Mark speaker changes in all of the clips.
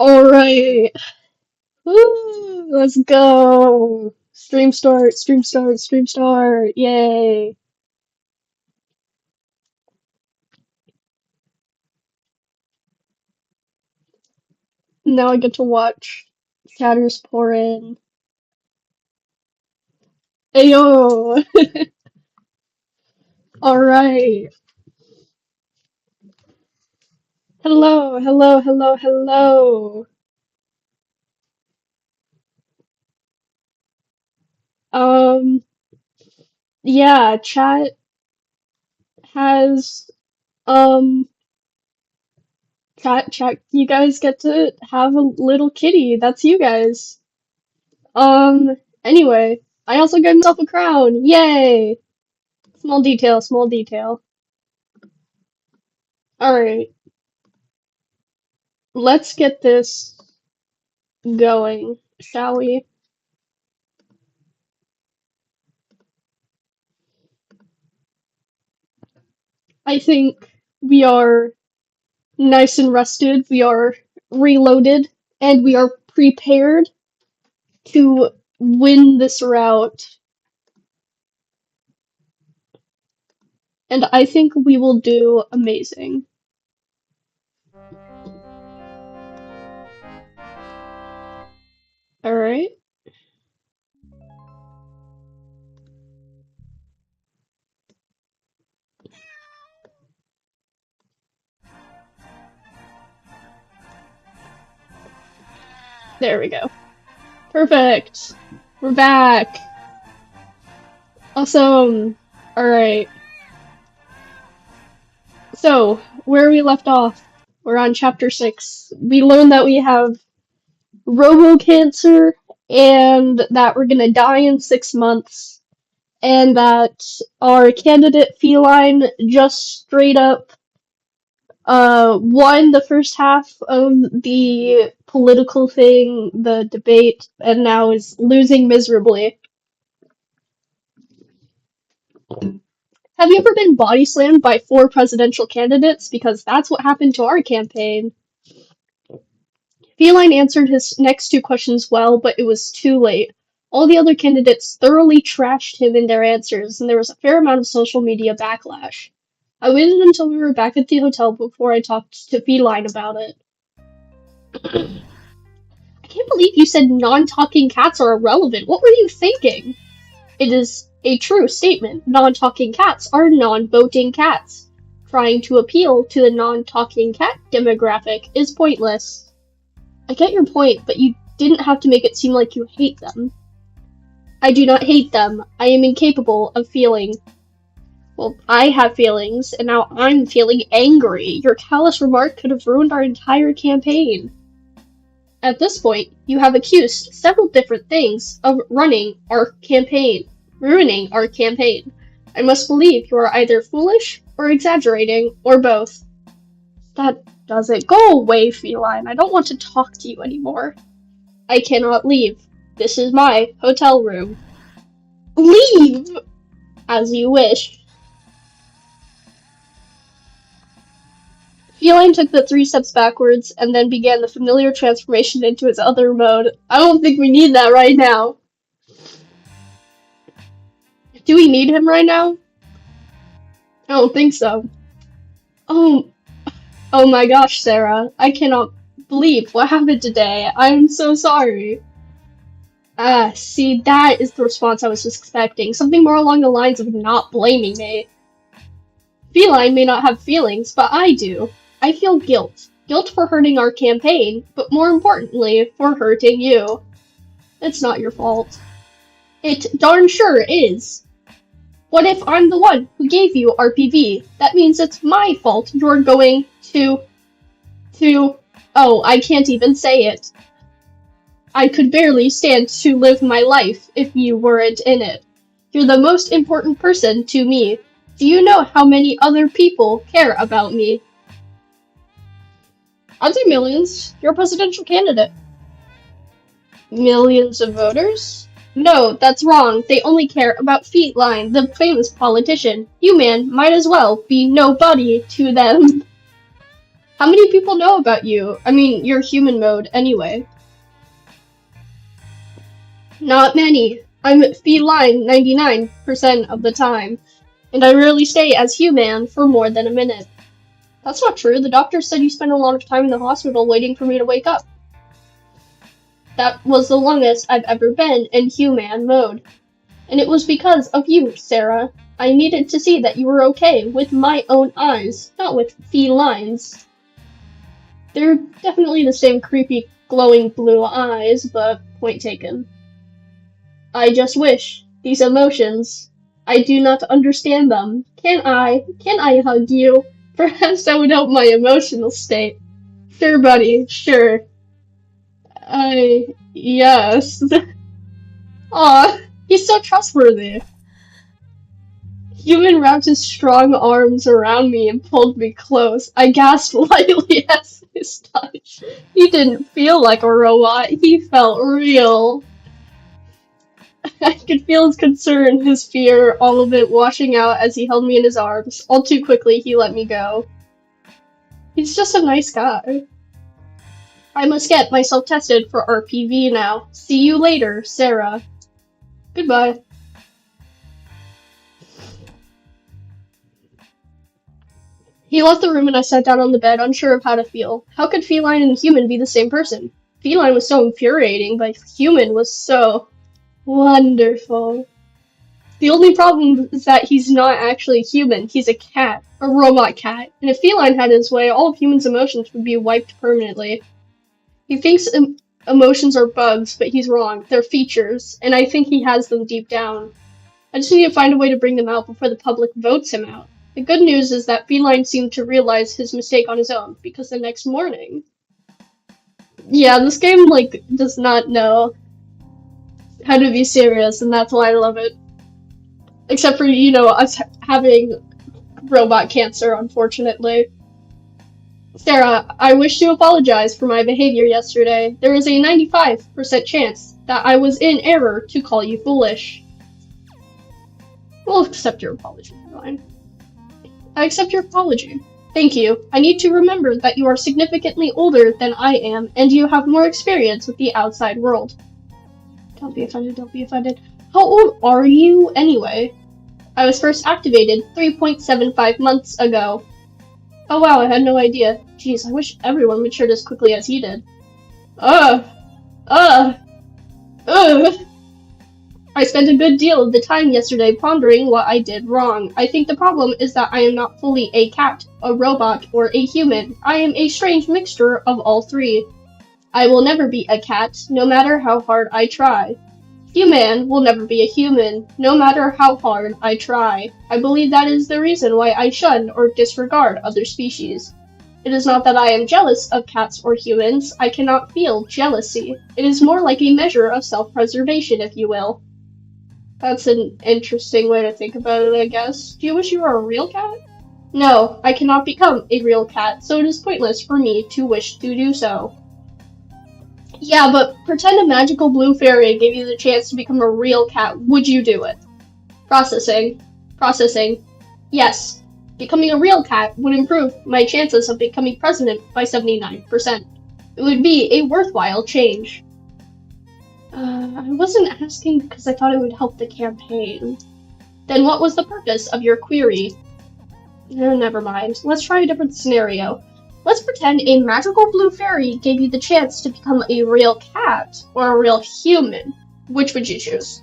Speaker 1: Alright. Woo! Let's go. Stream start, stream start, stream start. Yay. Now I get to watch Chatters pour in. Ayo! Alright. Hello, hello, hello, hello. Um, yeah, chat has, um, chat, you guys get to have a little kitty. That's you guys. Anyway, I also got myself a crown. Yay! Small detail, small detail. Alright, let's get this going, shall we? I think we are nice and rested, we are reloaded, and we are prepared to win this route. And I think we will do amazing. Alright? There we go. Perfect! We're back! Awesome! Alright. So, where we left off, we're on chapter 6. We learned that we have robo-cancer and that we're gonna die in 6 months, and that our candidate Fe.Line just straight up won the first half of the political thing, the debate, and now is losing miserably. Have you ever been body slammed by 4 presidential candidates? Because that's what happened to our campaign. Fe.Line answered his next 2 questions well, but it was too late. All the other candidates thoroughly trashed him in their answers, and there was a fair amount of social media backlash. I waited until we were back at the hotel before I talked to Fe.Line about it. I can't believe you said non-talking cats are irrelevant. What were you thinking? It is a true statement. Non-talking cats are non-voting cats. Trying to appeal to the non-talking cat demographic is pointless. I get your point, but you didn't have to make it seem like you hate them. I do not hate them. I am incapable of feeling. Well, I have feelings, and now I'm feeling angry. Your callous remark could have ruined our entire campaign. At this point, you have accused several different things of ruining our campaign. I must believe you are either foolish or exaggerating, or both. That does it. Go away, Fe.Line. I don't want to talk to you anymore. I cannot leave. This is my hotel room. Leave! As you wish. Fe.Line took the 3 steps backwards and then began the familiar transformation into his other mode. I don't think we need that right now. Do we need him right now? I don't think so. Oh my gosh, Sarah. I cannot believe what happened today. I'm so sorry. See, that is the response I was expecting. Something more along the lines of not blaming me. Fe.Line may not have feelings, but I do. I feel guilt. Guilt for hurting our campaign, but more importantly, for hurting you. It's not your fault. It darn sure is. What if I'm the one who gave you RPV? That means it's my fault you're going to... Oh, I can't even say it. I could barely stand to live my life if you weren't in it. You're the most important person to me. Do you know how many other people care about me? I'd say millions. You're a presidential candidate. Millions of voters? No, that's wrong. They only care about Fe.Line, the famous politician. You, man, might as well be nobody to them. How many people know about you? I mean, your human mode, anyway. Not many. I'm Fe.Line 99% of the time, and I rarely stay as human for more than a minute. That's not true. The doctor said you spent a lot of time in the hospital waiting for me to wake up. That was the longest I've ever been in human mode. And it was because of you, Sarah. I needed to see that you were okay with my own eyes, not with Fe.Line's. They're definitely the same creepy, glowing blue eyes, but point taken. I just wish. These emotions. I do not understand them. Can I? Can I hug you? Perhaps that would help my emotional state. Sure, buddy, sure. Yes. Aw, he's so trustworthy. Human wrapped his strong arms around me and pulled me close. I gasped lightly as his touch. He didn't feel like a robot, he felt real. I could feel his concern, his fear, all of it washing out as he held me in his arms. All too quickly, he let me go. He's just a nice guy. I must get myself tested for RPV now. See you later, Sarah. Goodbye. He left the room and I sat down on the bed, unsure of how to feel. How could Fe.Line and human be the same person? Fe.Line was so infuriating, but human was so wonderful. The only problem is that he's not actually human. He's a cat. A robot cat. And if Fe.Line had his way, all of humans' emotions would be wiped permanently. He thinks emotions are bugs, but he's wrong. They're features, and I think he has them deep down. I just need to find a way to bring them out before the public votes him out. The good news is that Fe.Line seemed to realize his mistake on his own, because the next morning... Yeah, this game, does not know how to be serious, and that's why I love it. Except for, us having robot cancer, unfortunately. Sarah, I wish to apologize for my behavior yesterday. There is a 95% chance that I was in error to call you foolish. We'll accept your apology, Fe.Line. I accept your apology. Thank you. I need to remember that you are significantly older than I am, and you have more experience with the outside world. Don't be offended, don't be offended. How old are you, anyway? I was first activated 3.75 months ago. Oh wow, I had no idea. Jeez, I wish everyone matured as quickly as he did. Ugh. I spent a good deal of the time yesterday pondering what I did wrong. I think the problem is that I am not fully a cat, a robot, or a human. I am a strange mixture of all three. I will never be a cat, no matter how hard I try. Human will never be a human, no matter how hard I try. I believe that is the reason why I shun or disregard other species. It is not that I am jealous of cats or humans. I cannot feel jealousy. It is more like a measure of self-preservation, if you will. That's an interesting way to think about it, I guess. Do you wish you were a real cat? No, I cannot become a real cat, so it is pointless for me to wish to do so. Yeah, but pretend a magical blue fairy gave you the chance to become a real cat. Would you do it? Processing. Yes. Becoming a real cat would improve my chances of becoming president by 79%. It would be a worthwhile change. I wasn't asking because I thought it would help the campaign. Then what was the purpose of your query? Never mind. Let's try a different scenario. Let's pretend a magical blue fairy gave you the chance to become a real cat or a real human. Which would you choose?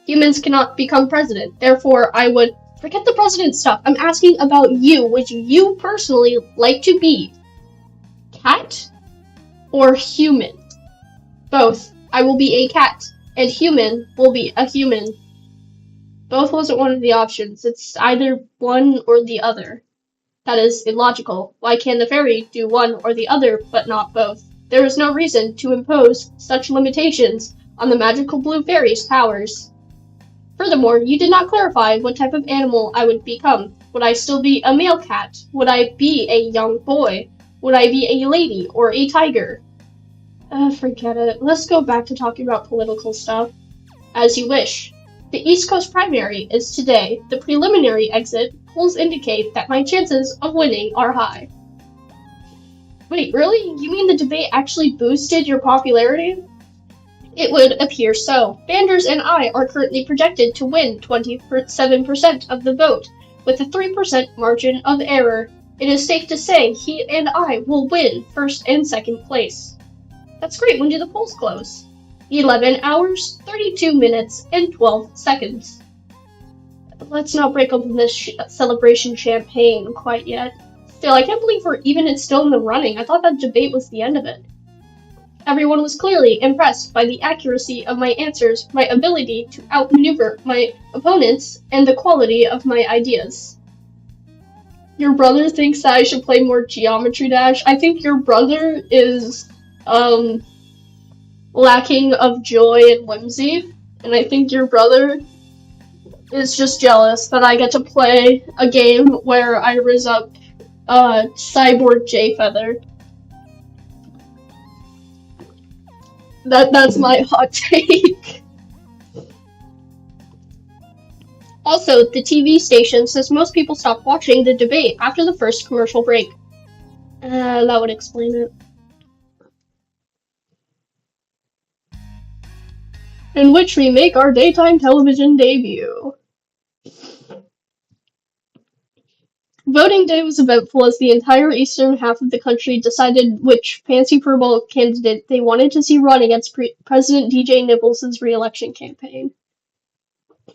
Speaker 1: Humans cannot become president, therefore I would... Forget the president stuff. I'm asking about you. Would you personally like to be cat or human? Both. I will be a cat, and human will be a human. Both wasn't one of the options. It's either one or the other. That is illogical. Why can the fairy do one or the other, but not both? There is no reason to impose such limitations on the magical blue fairy's powers. Furthermore, you did not clarify what type of animal I would become. Would I still be a male cat? Would I be a young boy? Would I be a lady or a tiger? Forget it. Let's go back to talking about political stuff. As you wish. The East Coast primary is today. The preliminary exit polls indicate that my chances of winning are high. Wait, really? You mean the debate actually boosted your popularity? It would appear so. Banders and I are currently projected to win 27% of the vote, with a 3% margin of error. It is safe to say he and I will win first and second place. That's great. When do the polls close? 11 hours, 32 minutes, and 12 seconds. Let's not break open this celebration champagne quite yet. Still, I can't believe it's still in the running. I thought that debate was the end of it. Everyone was clearly impressed by the accuracy of my answers, my ability to outmaneuver my opponents, and the quality of my ideas. Your brother thinks that I should play more Geometry Dash. I think your brother is, lacking of joy and whimsy, and I think your brother is just jealous that I get to play a game where I riz up Cyborg J-Feather. That's my hot take. Also, the TV station says most people stopped watching the debate after the first commercial break. That would explain it. In which we make our daytime television debut. Voting day was eventful as the entire eastern half of the country decided which fancy purple candidate they wanted to see run against President DJ Nibbles' re-election campaign.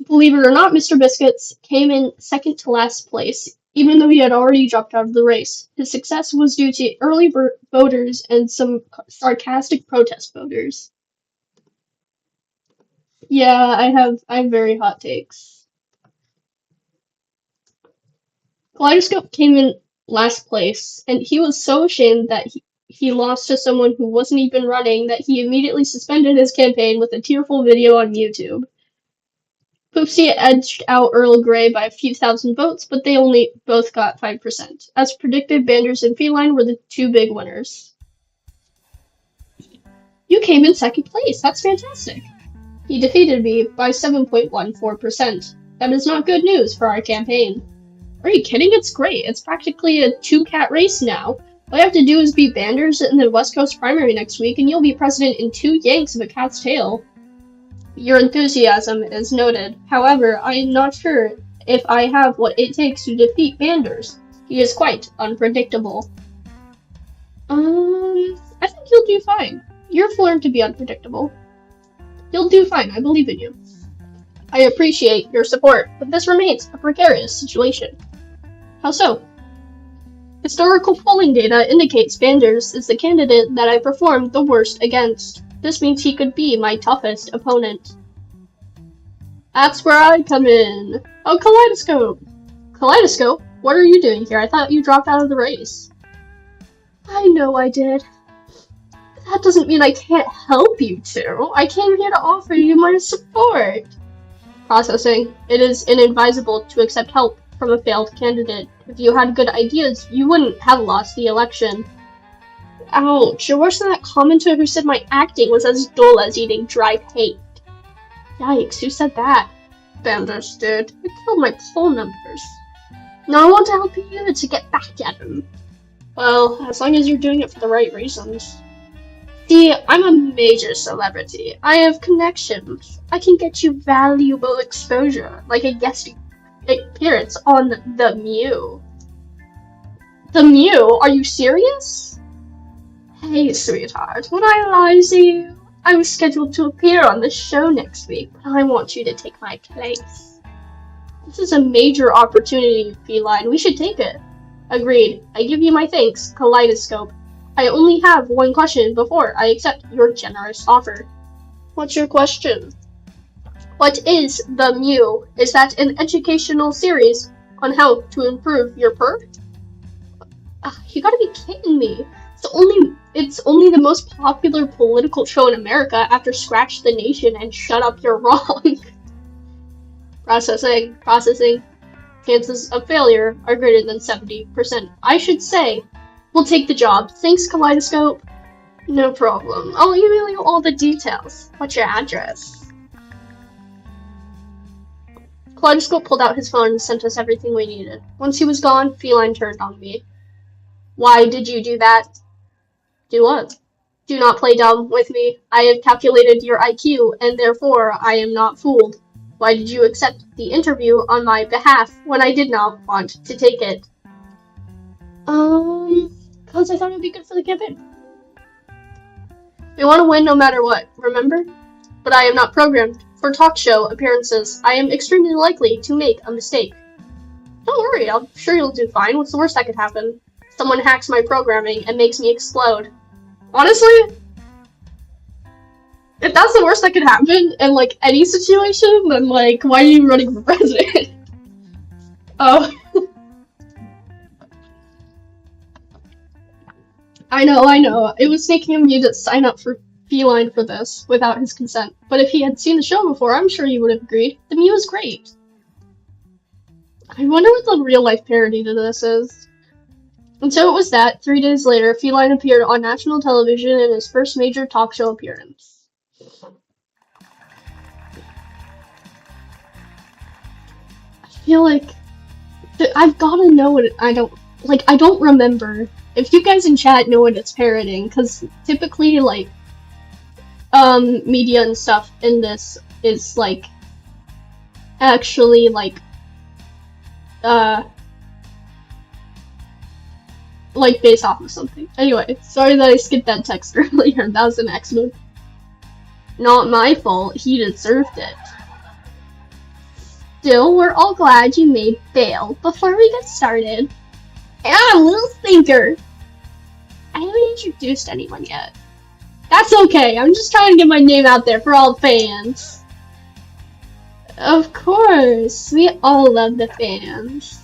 Speaker 1: Believe it or not, Mr. Biscuits came in second to last place, even though he had already dropped out of the race. His success was due to early voters and some sarcastic protest voters. Yeah, I have very hot takes. Kaleidoscope came in last place, and he was so ashamed that he lost to someone who wasn't even running that he immediately suspended his campaign with a tearful video on YouTube. Poopsie edged out Earl Grey by a few thousand votes, but they only both got 5%. As predicted, Banders and Fe.Line were the two big winners. You came in second place. That's fantastic. He defeated me by 7.14%. That is not good news for our campaign. Are you kidding? It's great. It's practically a two-cat race now. All you have to do is beat Banders in the West Coast primary next week, and you'll be president in 2 yanks of a cat's tail. Your enthusiasm is noted. However, I am not sure if I have what it takes to defeat Banders. He is quite unpredictable. I think you'll do fine. You've learned to be unpredictable. You'll do fine. I believe in you. I appreciate your support, but this remains a precarious situation. How so? Historical polling data indicates Banders is the candidate that I performed the worst against. This means he could be my toughest opponent. That's where I come in. Oh, Kaleidoscope! Kaleidoscope? What are you doing here? I thought you dropped out of the race. I know I did. But that doesn't mean I can't help you two. I came here to offer you my support. Processing. It is inadvisable to accept help from a failed candidate. If you had good ideas, you wouldn't have lost the election. Ouch, you're worse than that commenter who said my acting was as dull as eating dry paint. Yikes, who said that? Banders did. It killed my poll numbers. Now I want to help you to get back at him. Well, as long as you're doing it for the right reasons. See, I'm a major celebrity. I have connections. I can get you valuable exposure, like a guest appearance on The Mew. The Mew? Are you serious? Hey, sweetheart, would I lie to you? I was scheduled to appear on the show next week, but I want you to take my place. This is a major opportunity, Fe.Line. We should take it. Agreed. I give you my thanks, Kaleidoscope. I only have one question before I accept your generous offer. What's your question? What is The Mew? Is that an educational series on how to improve your purr? You gotta be kidding me. It's only the most popular political show in America after Scratch the Nation and Shut Up, You're Wrong. Processing. Chances of failure are greater than 70%. I should say, we'll take the job. Thanks, Kaleidoscope. No problem. I'll email you all the details. What's your address? Kaleidoscope pulled out his phone and sent us everything we needed. Once he was gone, Fe.Line turned on me. Why did you do that? Do what? Do not play dumb with me. I have calculated your IQ, and therefore I am not fooled. Why did you accept the interview on my behalf when I did not want to take it? Because I thought it would be good for the campaign. We want to win no matter what, remember? But I am not programmed for talk show appearances. I am extremely likely to make a mistake. Don't worry, I'm sure you'll do fine. What's the worst that could happen? Someone hacks my programming and makes me explode. Honestly, if that's the worst that could happen in, like, any situation, then, like, why are you running for president? Oh. I know. It was making him need to sign up for Fe.Line for this without his consent. But if he had seen the show before, I'm sure he would have agreed. The Mew was great. I wonder what the real-life parody to this is. And so it was that, 3 days later, Fe.Line appeared on national television in his first major talk show appearance. I feel like I've gotta know what I don't remember. If you guys in chat know what it's parodying, because typically, like, media and stuff in this is, like, actually, like, based off of something. Anyway, sorry that I skipped that text earlier. That was an accident. Not my fault. He deserved it. Still, we're all glad you made bail. Before we get started, little thinker. I haven't introduced anyone yet. That's okay. I'm just trying to get my name out there for all fans. Of course, we all love the fans.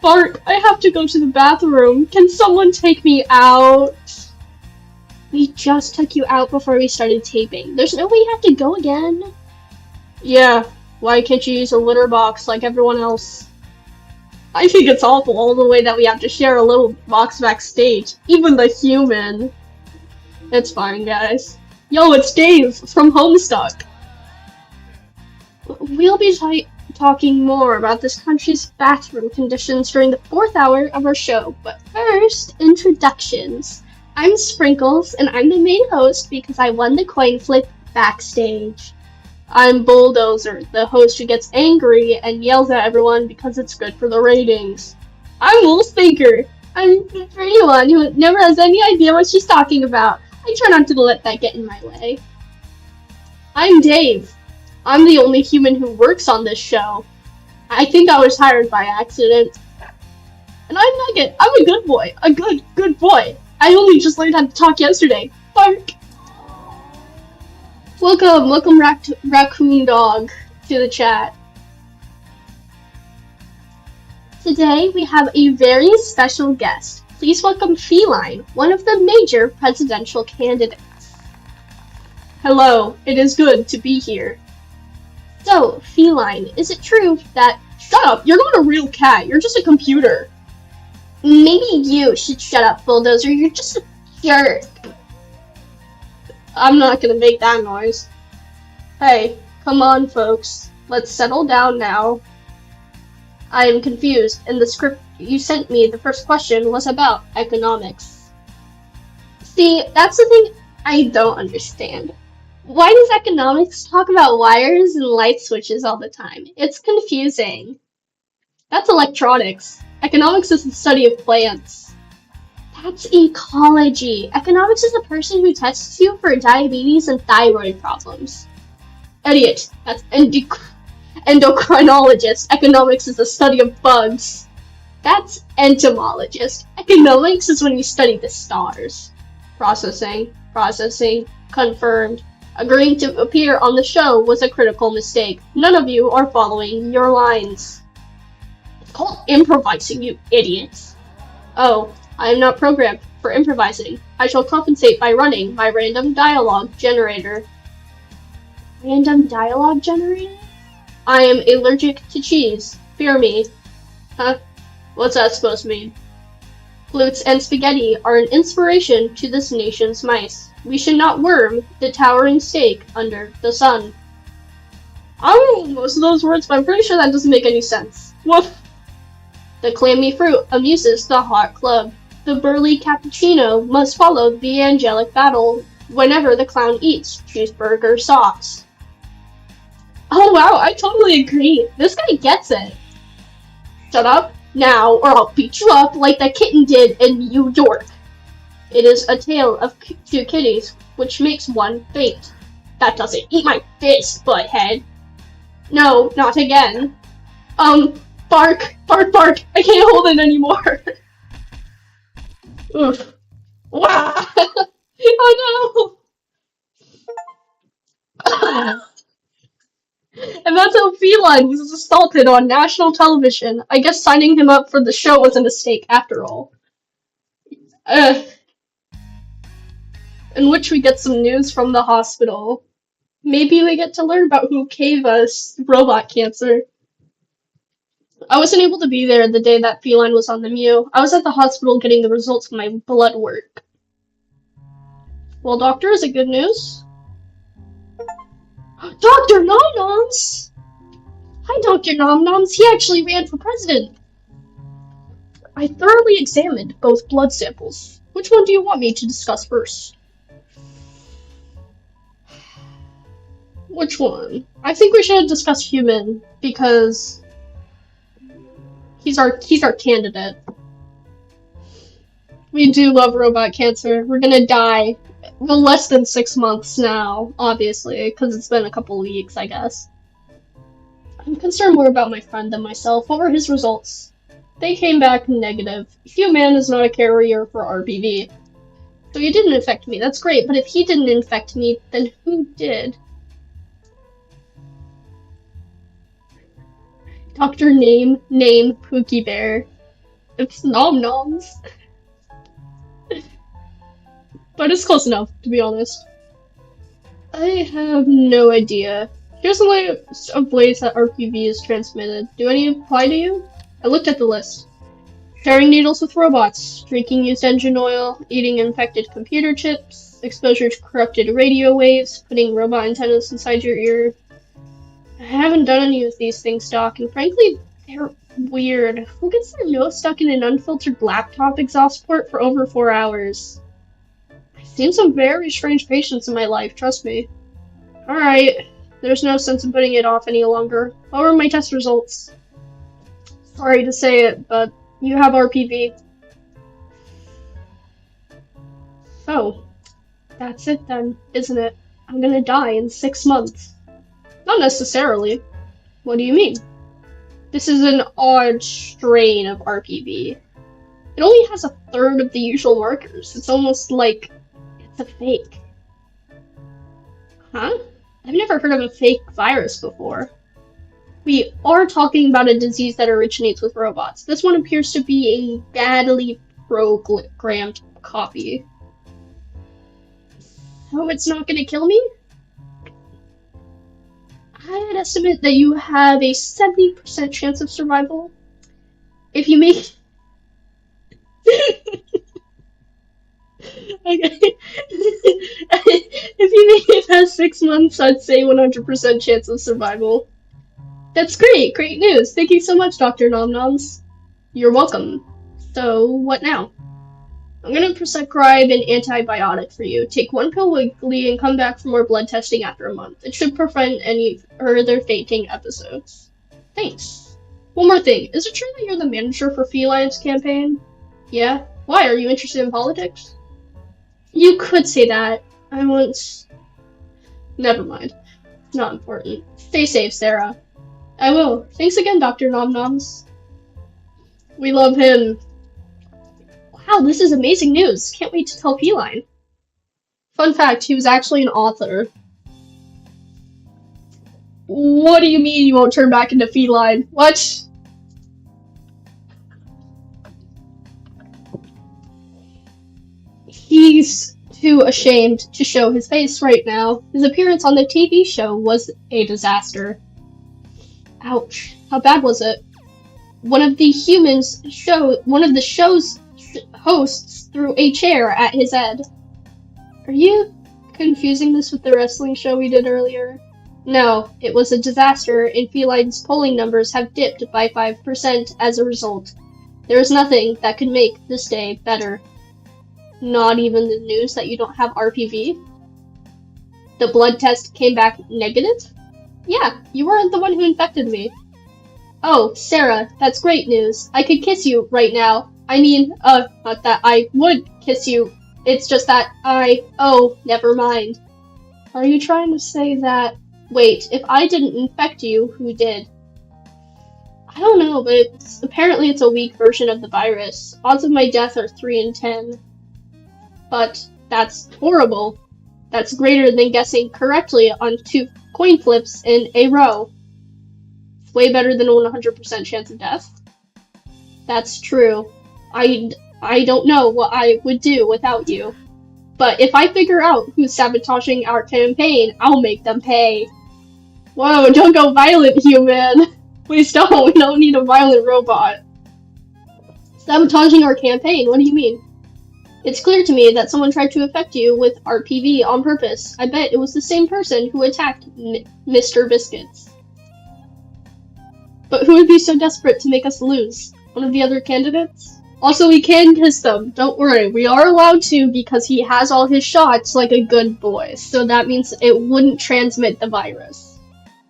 Speaker 1: Bart, I have to go to the bathroom. Can someone take me out? We just took you out before we started taping. There's no way you have to go again. Yeah, why can't you use a litter box like everyone else? I think it's awful all the way that we have to share a little box backstage. Even the human. It's fine, guys. Yo, it's Dave from Homestuck. We'll be talking more about this country's bathroom conditions during the 4th hour of our show, but first, introductions. I'm Sprinkles, and I'm the main host because I won the coin flip backstage. I'm Bulldozer, the host who gets angry and yells at everyone because it's good for the ratings. I'm Little Thinker. I'm the pretty one who never has any idea what she's talking about. I try not to let that get in my way. I'm Dave. I'm the only human who works on this show. I think I was hired by accident. And I'm Nugget. I'm a good boy. A good boy. I only just learned how to talk yesterday. Bark. Welcome Raccoon Dog to the chat. Today we have a very special guest. Please welcome Fe.Line, one of the major presidential candidates. Hello, it is good to be here. So, Fe.Line, is it true that— Shut up, you're not a real cat, you're just a computer. Maybe you should shut up, Bulldozer, you're just a jerk. I'm not gonna make that noise. Hey, come on folks, let's settle down now. I am confused, and the script you sent me, the first question was about economics. See, that's the thing I don't understand. Why does economics talk about wires and light switches all the time? It's confusing. That's electronics. Economics is the study of plants. That's ecology. Economics is the person who tests you for diabetes and thyroid problems. Idiot. That's endocrinologist. Economics is the study of bugs. That's entomologist. Economics is when you study the stars. Processing. Confirmed. Agreeing to appear on the show was a critical mistake. None of you are following your lines. It's called improvising, you idiots. Oh, I am not programmed for improvising. I shall compensate by running my random dialogue generator. Random dialogue generator? I am allergic to cheese. Fear me. Huh? What's that supposed to mean? Flutes and spaghetti are an inspiration to this nation's mice. We should not worm the towering steak under the sun. I don't know most of those words, but I'm pretty sure that doesn't make any sense. Woof! The clammy fruit amuses the hot club. The burly cappuccino must follow the angelic battle whenever the clown eats cheeseburger sauce. Oh wow, I totally agree. This guy gets it. Shut up now or I'll beat you up like that kitten did in New York. It is a tale of two kitties, which makes one faint. That doesn't eat my fist, butthead. No, not again. Bark, bark, bark. I can't hold it anymore. Oof. Wow. Oh no. And that's how Fe.Line was assaulted on national television. I guess signing him up for the show was a mistake after all. In which we get some news from the hospital. Maybe we get to learn about who gave us robot cancer. I wasn't able to be there the day that Fe.Line was on the Mew. I was at the hospital getting the results of my blood work. Well, doctor, is it good news? Dr. Nom-Noms! Hi, Dr. Nom-Noms. He actually ran for president. I thoroughly examined both blood samples. Which one do you want me to discuss first? Which one? I think we should discuss human, because he's our candidate. We do love robot cancer. We're gonna die. Well, less than 6 months now, obviously, because it's been a couple weeks, I guess. I'm concerned more about my friend than myself. What were his results? They came back negative. Human is not a carrier for RPV. So he didn't infect me. That's great, but if he didn't infect me, then who did? Doctor Name, Pookie Bear. It's Nom-Noms. But it's close enough, to be honest. I have no idea. Here's the list of ways that RPV is transmitted. Do any apply to you? I looked at the list. Sharing needles with robots, drinking used engine oil, eating infected computer chips, exposure to corrupted radio waves, putting robot antennas inside your ear. I haven't done any of these things, Doc, and frankly, they're weird. Who gets their nose stuck in an unfiltered laptop exhaust port for over 4 hours? I've seen some very strange patients in my life, trust me. Alright, there's no sense in putting it off any longer. What were my test results? Sorry to say it, but you have RPV. So, that's it then, isn't it? I'm gonna die in 6 months. Not necessarily. What do you mean? This is an odd strain of RPV. It only has a third of the usual markers. It's almost like it's a fake. Huh? I've never heard of a fake virus before. We are talking about a disease that originates with robots. This one appears to be a badly programmed copy. So it's not gonna kill me? I'd estimate that you have a 70% chance of survival. If you make... Okay. If you make it past 6 months, I'd say 100% chance of survival. That's great! Great news! Thank you so much, Dr. Nom-Noms. You're welcome. So, what now? I'm gonna prescribe an antibiotic for you. Take 1 pill weekly and come back for more blood testing after a month. It should prevent any further fainting episodes. Thanks. One more thing. Is it true that you're the manager for Fe.Line's campaign? Yeah? Why? Are you interested in politics? You could say that. I once... Never mind. It's not important. Stay safe, Sarah. I will. Thanks again, Dr. Nom-Noms. We love him. Wow, this is amazing news. Can't wait to tell Fe.Line. Fun fact, he was actually an author. What do you mean you won't turn back into Fe.Line? What? He's too ashamed to show his face right now. His appearance on the TV show was a disaster. Ouch. How bad was it? One of the show's hosts threw a chair at his head. Are you confusing this with the wrestling show we did earlier? No, it was a disaster, and Fe.Line's polling numbers have dipped by 5% as a result. There is nothing that could make this day better. Not even the news that you don't have RPV? The blood test came back negative? Yeah, you weren't the one who infected me. Oh, Sarah, that's great news. I could kiss you right now. I mean, not that I would kiss you. It's just that oh, never mind. Are you trying to say that... Wait, if I didn't infect you, who did? I don't know, but apparently it's a weak version of the virus. Odds of my death are 3 in 10. But that's horrible. That's greater than guessing correctly on 2 coin flips in a row. It's way better than a 100% chance of death. That's true. I don't know what I would do without you. But if I figure out who's sabotaging our campaign, I'll make them pay. Whoa, don't go violent, human. Please don't. We don't need a violent robot. Sabotaging our campaign? What do you mean? It's clear to me that someone tried to affect you with RPV on purpose. I bet it was the same person who attacked Mr. Biscuits. But who would be so desperate to make us lose? One of the other candidates? Also, we can kiss them. Don't worry, we are allowed to because he has all his shots like a good boy. So that means it wouldn't transmit the virus.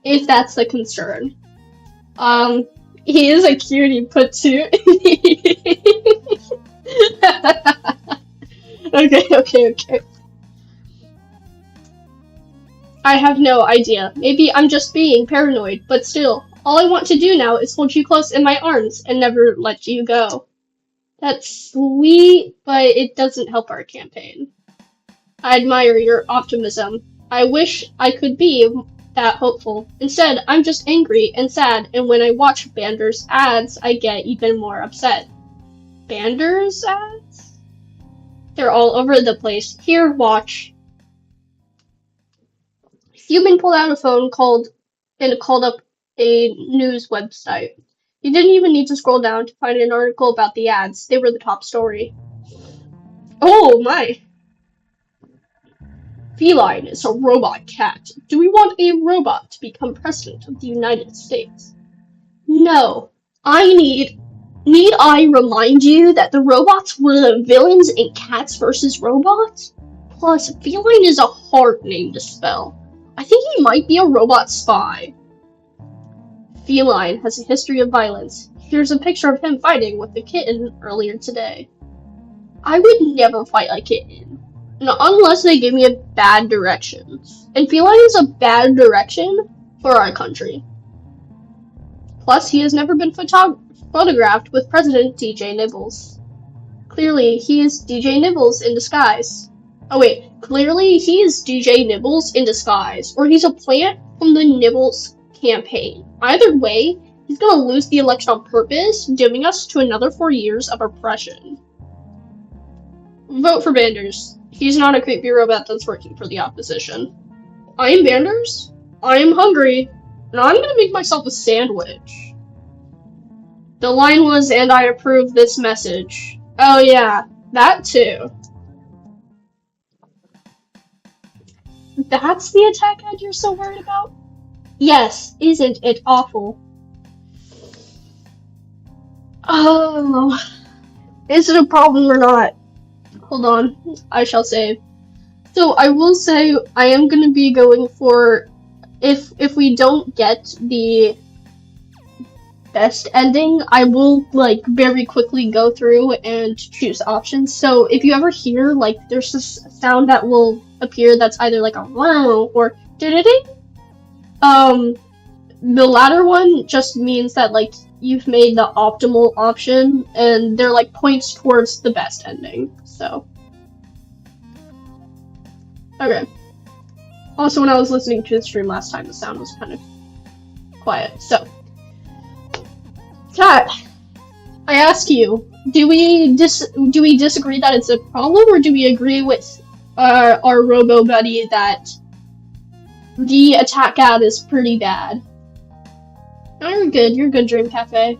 Speaker 1: If that's the concern. He is a cutie patootie. Okay. I have no idea. Maybe I'm just being paranoid, but still, all I want to do now is hold you close in my arms and never let you go. That's sweet, but it doesn't help our campaign. I admire your optimism. I wish I could be that hopeful. Instead, I'm just angry and sad, and when I watch Bander's ads, I get even more upset. Bander's ads? They're all over the place. Here, watch. Human pulled out a phone called up a news website. You didn't even need to scroll down to find an article about the ads. They were the top story. Oh my! Fe.Line is a robot cat. Do we want a robot to become president of the United States? No. Need I remind you that the robots were the villains in Cats vs. Robots? Plus, Fe.Line is a hard name to spell. I think he might be a robot spy. Fe.Line has a history of violence. Here's a picture of him fighting with a kitten earlier today. I would never fight a kitten. Unless they give me a bad directions. And Fe.Line is a bad direction for our country. Plus, he has never been photographed with President DJ Nibbles. Clearly, he is DJ Nibbles in disguise. Oh wait, clearly he is DJ Nibbles in disguise. Or he's a plant from the Nibbles campaign. Either way, he's gonna lose the election on purpose, dooming us to another 4 years of oppression. Vote for Banders. He's not a creepy robot that's working for the opposition. I am Banders. I am hungry. And I'm gonna make myself a sandwich. The line was, and I approve this message. Oh yeah, that too. That's the attack ad you're so worried about? Yes, isn't it awful? Oh, is it a problem or not? Hold on, I shall save. So I will say I am going to be going for, if we don't get the best ending, I will like very quickly go through and choose options. So if you ever hear like there's this sound that will appear that's either like a wow or ding, the latter one just means that like you've made the optimal option and they're like points towards the best ending. So okay. Also, when I was listening to the stream last time, the sound was kind of quiet. So Cat, I ask you, do we disagree that it's a problem, or do we agree with our Robo buddy that the attack ad is pretty bad? Oh, you're good, Dream Cafe.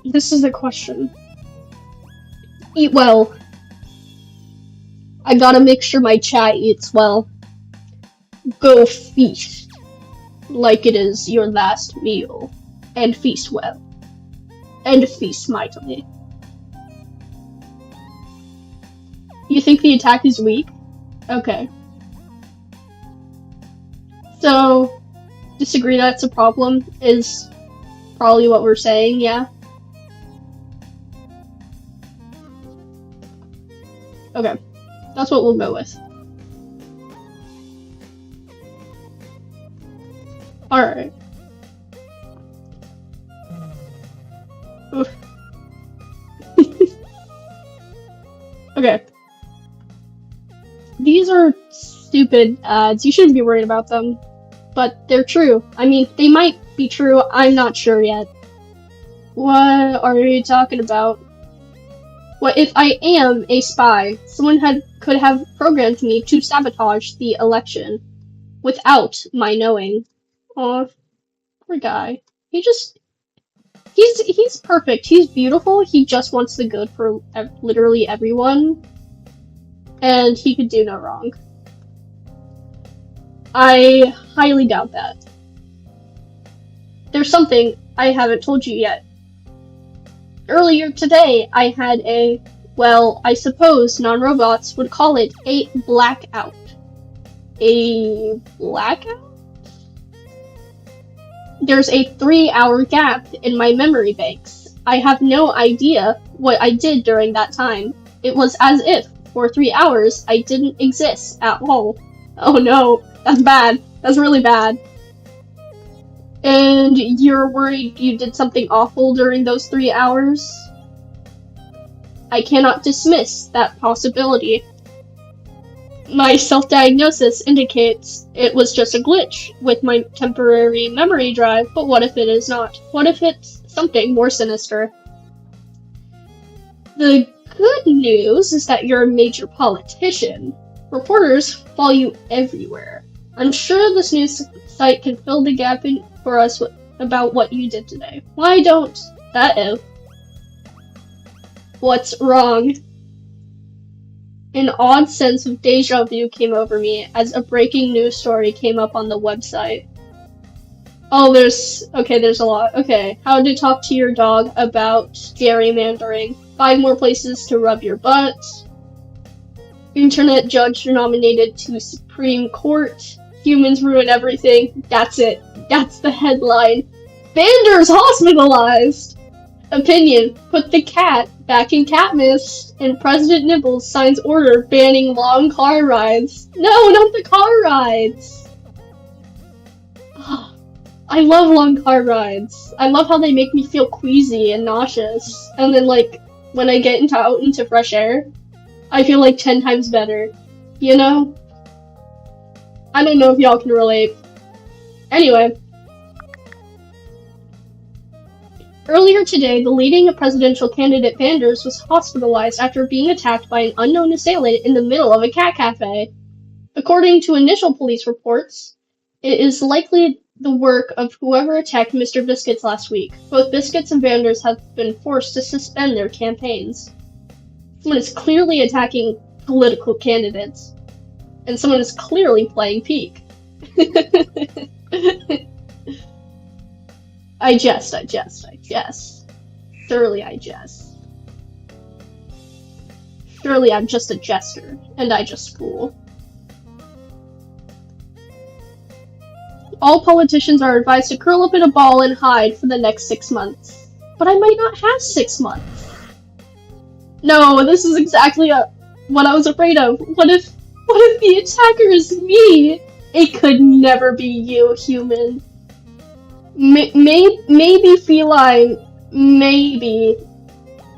Speaker 1: This is the question. Eat well. I gotta make sure my chat eats well. Go feast. like it is your last meal, and feast well, and feast mightily. You think the attack is weak? Okay. So, disagree that's a problem is probably what we're saying, yeah? Okay. That's what we'll go with. Alright. Okay. These are stupid ads. You shouldn't be worried about them. But they're true. I mean, they might be true. I'm not sure yet. What are you talking about? What if I am a spy? Someone could have programmed me to sabotage the election without my knowing. Aw, poor guy. He's perfect. He's beautiful. He just wants the good for literally everyone. And he could do no wrong. I highly doubt that. There's something I haven't told you yet. Earlier today, I had a, well, I suppose non-robots would call it a blackout. A blackout? There's a 3-hour gap in my memory banks. I have no idea what I did during that time. It was as if, for 3 hours, I didn't exist at all. Oh no, that's bad. That's really bad. And you're worried you did something awful during those 3 hours? I cannot dismiss that possibility. My self-diagnosis indicates it was just a glitch with my temporary memory drive, but what if it is not? What if it's something more sinister? The good news is that you're a major politician. Reporters follow you everywhere. I'm sure this news site can fill the gap for us about what you did today. Why don't? Uh-oh. What's wrong? An odd sense of deja vu came over me as a breaking news story came up on the website. Oh, there's a lot. Okay, how to talk to your dog about gerrymandering. 5 more places to rub your butt. Internet judge nominated to Supreme Court. Humans ruin everything. That's it. That's the headline. Bander's hospitalized! Opinion, put the cat back in Katniss, and President Nibbles signs order banning long car rides. No, not the car rides! I love long car rides. I love how they make me feel queasy and nauseous. And then, like, when I get out into fresh air, I feel like 10 times better. You know? I don't know if y'all can relate. Anyway. Earlier today, the leading presidential candidate Vanders was hospitalized after being attacked by an unknown assailant in the middle of a cat cafe. According to initial police reports, it is likely the work of whoever attacked Mr. Biscuits last week. Both Biscuits and Vanders have been forced to suspend their campaigns. Someone is clearly attacking political candidates. And someone is clearly playing peek. I jest. Surely I jest. Surely I'm just a jester, and I just fool. All politicians are advised to curl up in a ball and hide for the next 6 months. But I might not have 6 months. No, this is exactly what I was afraid of. What if the attacker is me? It could never be you, human. Maybe Fe.Line, maybe,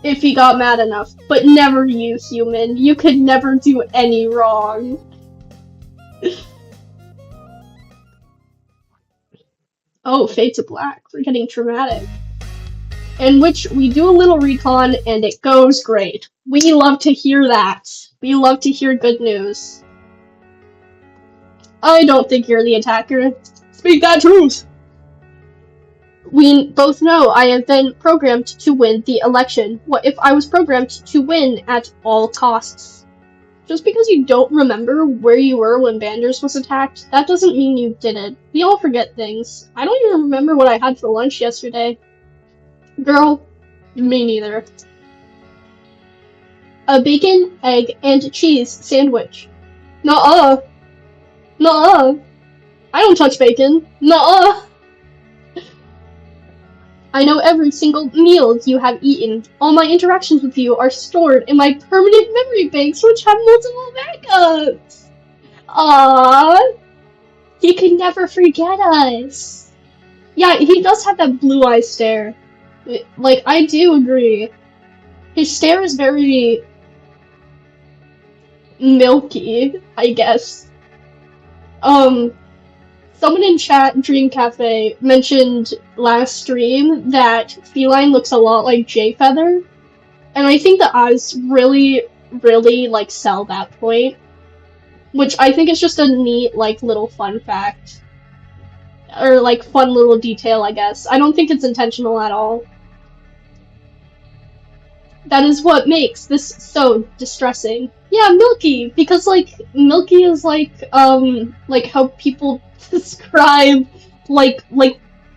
Speaker 1: if he got mad enough, but never you, human. You could never do any wrong. Oh, fade to black. We're getting dramatic. In which we do a little recon and it goes great. We love to hear that. We love to hear good news. I don't think you're the attacker. Speak that truth! We both know I have been programmed to win the election. What if I was programmed to win at all costs? Just because you don't remember where you were when Banders was attacked, that doesn't mean you didn't. We all forget things. I don't even remember what I had for lunch yesterday. Girl, me neither. A bacon, egg, and cheese sandwich. Nuh-uh. Nuh-uh. I don't touch bacon. Nuh-uh. I know every single meal you have eaten. All my interactions with you are stored in my permanent memory banks, which have multiple backups. Aww. He can never forget us. Yeah, he does have that blue-eye stare. Like, I do agree. His stare is very milky, I guess. Someone in chat, Dream Cafe, mentioned last stream that Fe.Line looks a lot like J-Feather, and I think the eyes really, really, like, sell that point, which I think is just a neat, like, little fun fact, or, like, fun little detail, I guess. I don't think it's intentional at all. That is what makes this so distressing. Yeah, milky, because, like, milky is, like how people describe, like,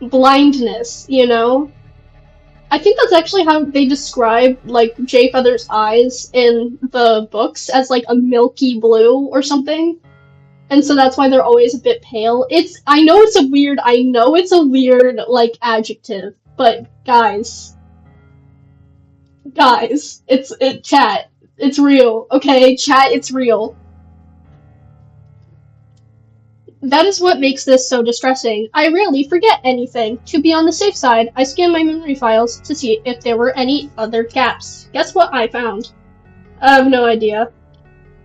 Speaker 1: blindness, you know? I think that's actually how they describe, like, J-Feather's eyes in the books, as, like, a milky blue or something. And so that's why they're always a bit pale. I know it's a weird, like, adjective, but guys, chat, it's real, okay? Chat, it's real. That is what makes this so distressing. I rarely forget anything. To be on the safe side, I scanned my memory files to see if there were any other gaps. Guess what I found? I have no idea.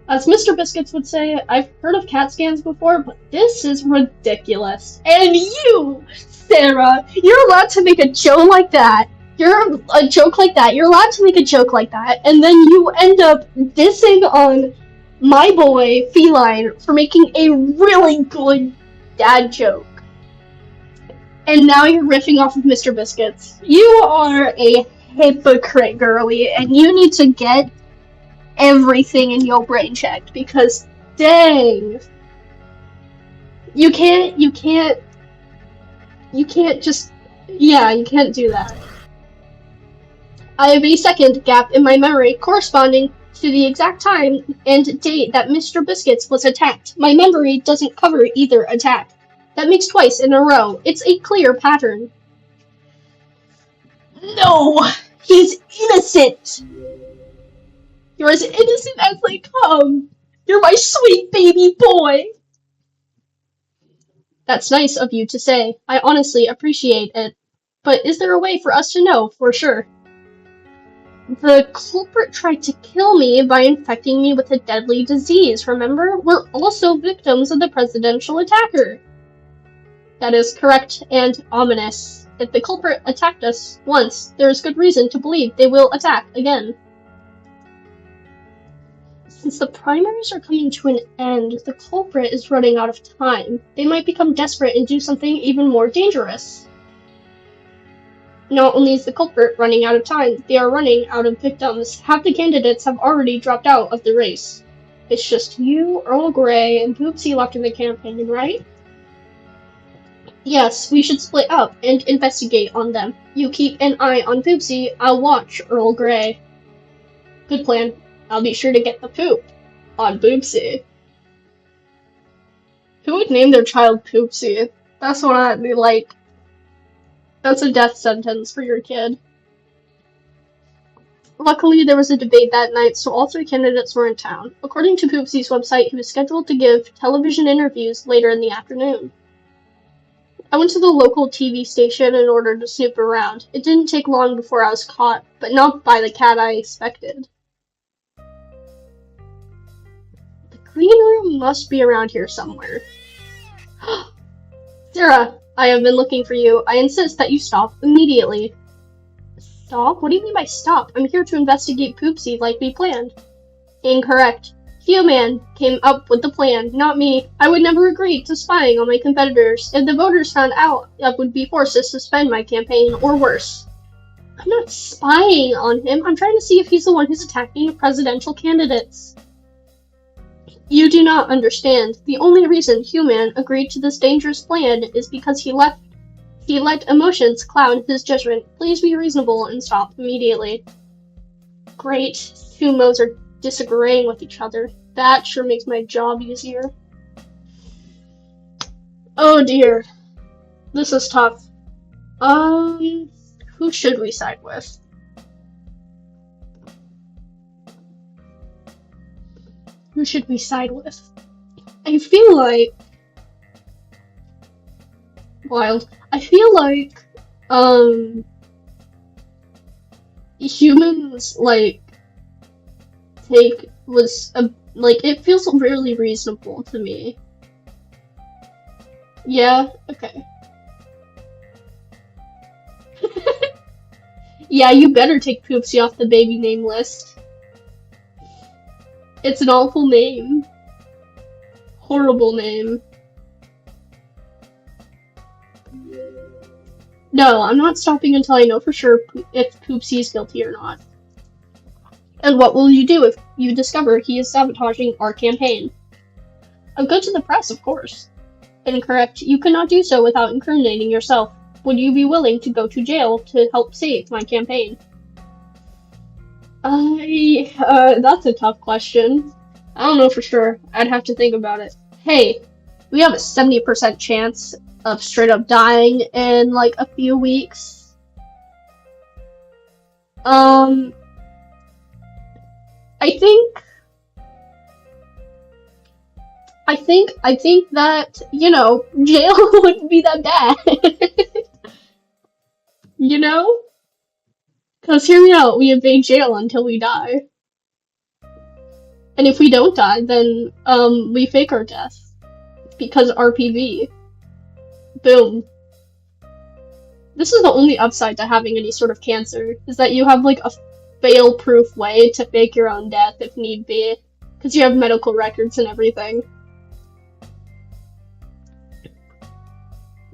Speaker 1: As Mr. Biscuits would say, I've heard of CAT scans before, but this is ridiculous. And you, Sarah, you're allowed to make a joke like that. You're allowed to make a joke like that, and then you end up dissing on my boy, Fe.Line, for making a really good dad joke. And now you're riffing off of Mr. Biscuits. You are a hypocrite, girly, and you need to get everything in your brain checked, because dang, you can't just, yeah, you can't do that. I have a second gap in my memory corresponding to the exact time and date that Mr. Biscuits was attacked. My memory doesn't cover either attack. That makes twice in a row. It's a clear pattern. No! He's innocent! You're as innocent as they come! You're my sweet baby boy! That's nice of you to say. I honestly appreciate it. But is there a way for us to know for sure? The culprit tried to kill me by infecting me with a deadly disease, remember? We're also victims of the presidential attacker. That is correct and ominous. If the culprit attacked us once, there is good reason to believe they will attack again. Since the primaries are coming to an end, the culprit is running out of time. They might become desperate and do something even more dangerous. Not only is the culprit running out of time, they are running out of victims. Half the candidates have already dropped out of the race. It's just you, Earl Grey, and Poopsie left in the campaign, right? Yes, we should split up and investigate on them. You keep an eye on Poopsie, I'll watch Earl Grey. Good plan. I'll be sure to get the poop on Poopsie. Who would name their child Poopsie? That's what I'd be like. That's a death sentence for your kid. Luckily, there was a debate that night, so all three candidates were in town. According to Poopsie's website, he was scheduled to give television interviews later in the afternoon. I went to the local TV station in order to snoop around. It didn't take long before I was caught, but not by the cat I expected. The green room must be around here somewhere. Sarah! I have been looking for you. I insist that you stop immediately. Stop? What do you mean by stop? I'm here to investigate Poopsie like we planned. Incorrect. Human came up with the plan, not me. I would never agree to spying on my competitors. If the voters found out, I would be forced to suspend my campaign, or worse. I'm not spying on him. I'm trying to see if he's the one who's attacking the presidential candidates. You do not understand. The only reason Human agreed to this dangerous plan is because he let emotions cloud his judgment. Please be reasonable and stop immediately. Great. Two modes are disagreeing with each other. That sure makes my job easier. Oh dear. This is tough. Who should we side with? Who should we side with? I feel like... Wild. I feel like, Humans, like, take was, it feels really reasonable to me. Yeah? Okay. Yeah, you better take Poopsie off the baby name list. It's an awful name. Horrible name. No, I'm not stopping until I know for sure if Poopsie is guilty or not. And what will you do if you discover he is sabotaging our campaign? I'll go to the press, of course. Incorrect. You cannot do so without incriminating yourself. Would you be willing to go to jail to help save my campaign? That's a tough question. I don't know for sure. I'd have to think about it. Hey, we have a 70% chance of straight up dying in, like, a few weeks. I think that, you know, jail wouldn't be that bad. You know? Because hear me out, we evade jail until we die. And if we don't die, then, we fake our death. Because RPV. Boom. This is the only upside to having any sort of cancer, is that you have, like, a fail-proof way to fake your own death if need be. Because you have medical records and everything.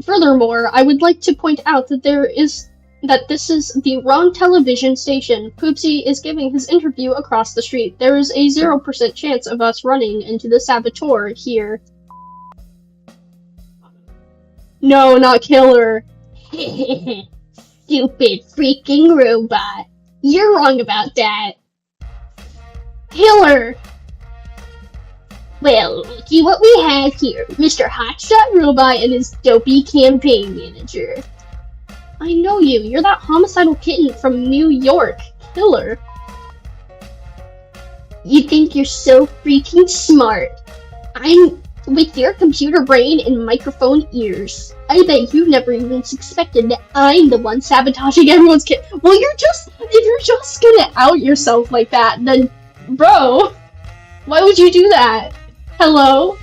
Speaker 1: Furthermore, I would like to point out that this is the wrong television station. Poopsie is giving his interview across the street. There is a 0% chance of us running into the saboteur here. No, not Killer. Stupid freaking robot. You're wrong about that. Killer! Well, looky what we have here. Mr. Hotshot Robot and his dopey campaign manager. I know you. You're that homicidal kitten from New York. Killer. You think you're so freaking smart. I'm with your computer brain and microphone ears. I bet you never even suspected that I'm the one sabotaging everyone's Well, if you're just gonna out yourself like that, then, bro, why would you do that? Hello?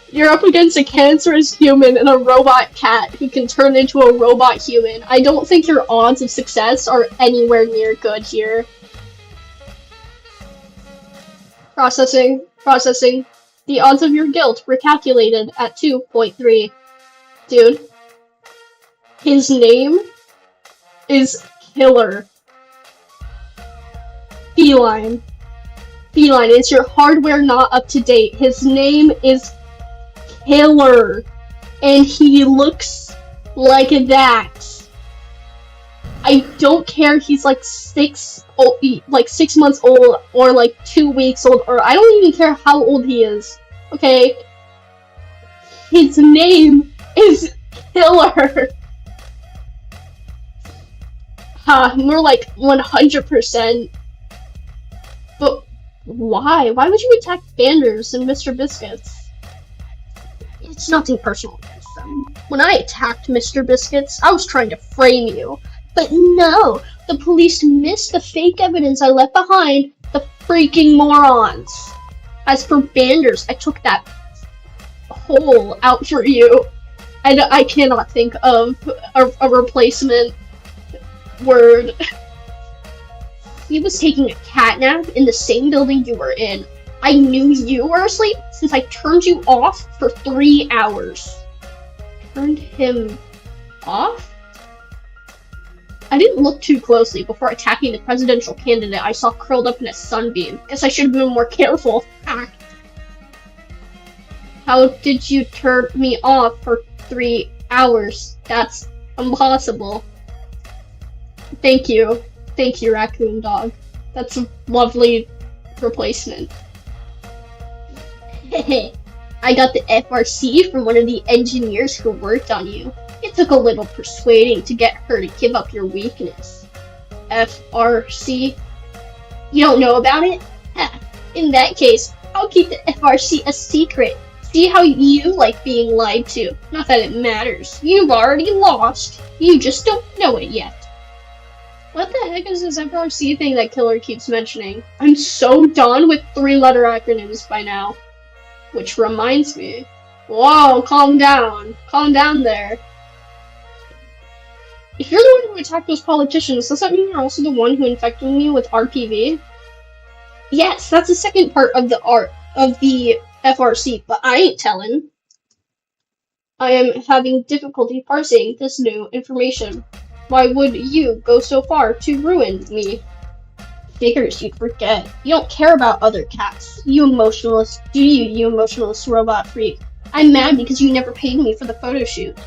Speaker 1: You're up against a cancerous human and a robot cat who can turn into a robot human. I don't think your odds of success are anywhere near good here. Processing. The odds of your guilt were calculated at 2.3. Dude. His name is Killer. Fe.Line. Fe.Line, is your hardware not up to date? His name is Killer. And he looks like that. I don't care he's like 6 months old or like 2 weeks old, or I don't even care how old he is. Okay? His name is Killer. More like 100%. But why? Why would you attack Banders and Mr. Biscuits? It's nothing personal against them. When I attacked Mr. Biscuits, I was trying to frame you. But no, the police missed the fake evidence I left behind. The freaking morons. As for Banders, I took that hole out for you. And I cannot think of a replacement word. He was taking a cat nap in the same building you were in. I knew you were asleep since I turned you off for 3 hours. Turned him off? I didn't look too closely before attacking the presidential candidate I saw curled up in a sunbeam. Guess I should have been more careful. How did you turn me off for 3 hours? That's impossible. Thank you. Thank you, raccoon dog. That's a lovely replacement. I got the FRC from one of the engineers who worked on you. It took a little persuading to get her to give up your weakness. FRC? You don't know about it? In that case, I'll keep the FRC a secret. See how you like being lied to. Not that it matters. You've already lost. You just don't know it yet. What the heck is this FRC thing that Killer keeps mentioning? I'm so done with 3-letter acronyms by now. Which reminds me. Whoa, calm down. Calm down there. If you're the one who attacked those politicians, does that mean you're also the one who infected me with RPV? Yes, that's the second part of the FRC, but I ain't telling. I am having difficulty parsing this new information. Why would you go so far to ruin me? Figures you'd forget. You don't care about other cats. You emotionless, do you, you emotionless robot freak? I'm mad because you never paid me for the photo shoot.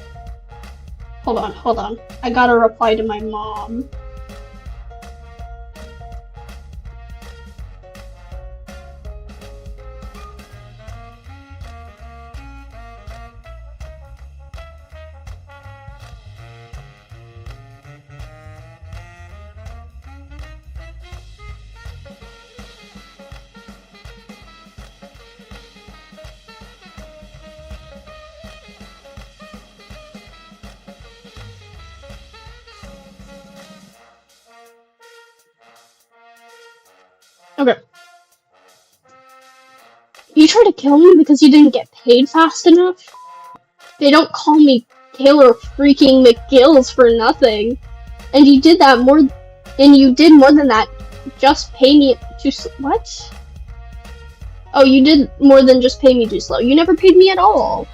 Speaker 1: Hold on. I gotta reply to my mom. Okay. You tried to kill me because you didn't get paid fast enough? They don't call me Taylor freaking McGills for nothing. And you did more than that. Just pay me what? Oh, you did more than just pay me too slow. You never paid me at all.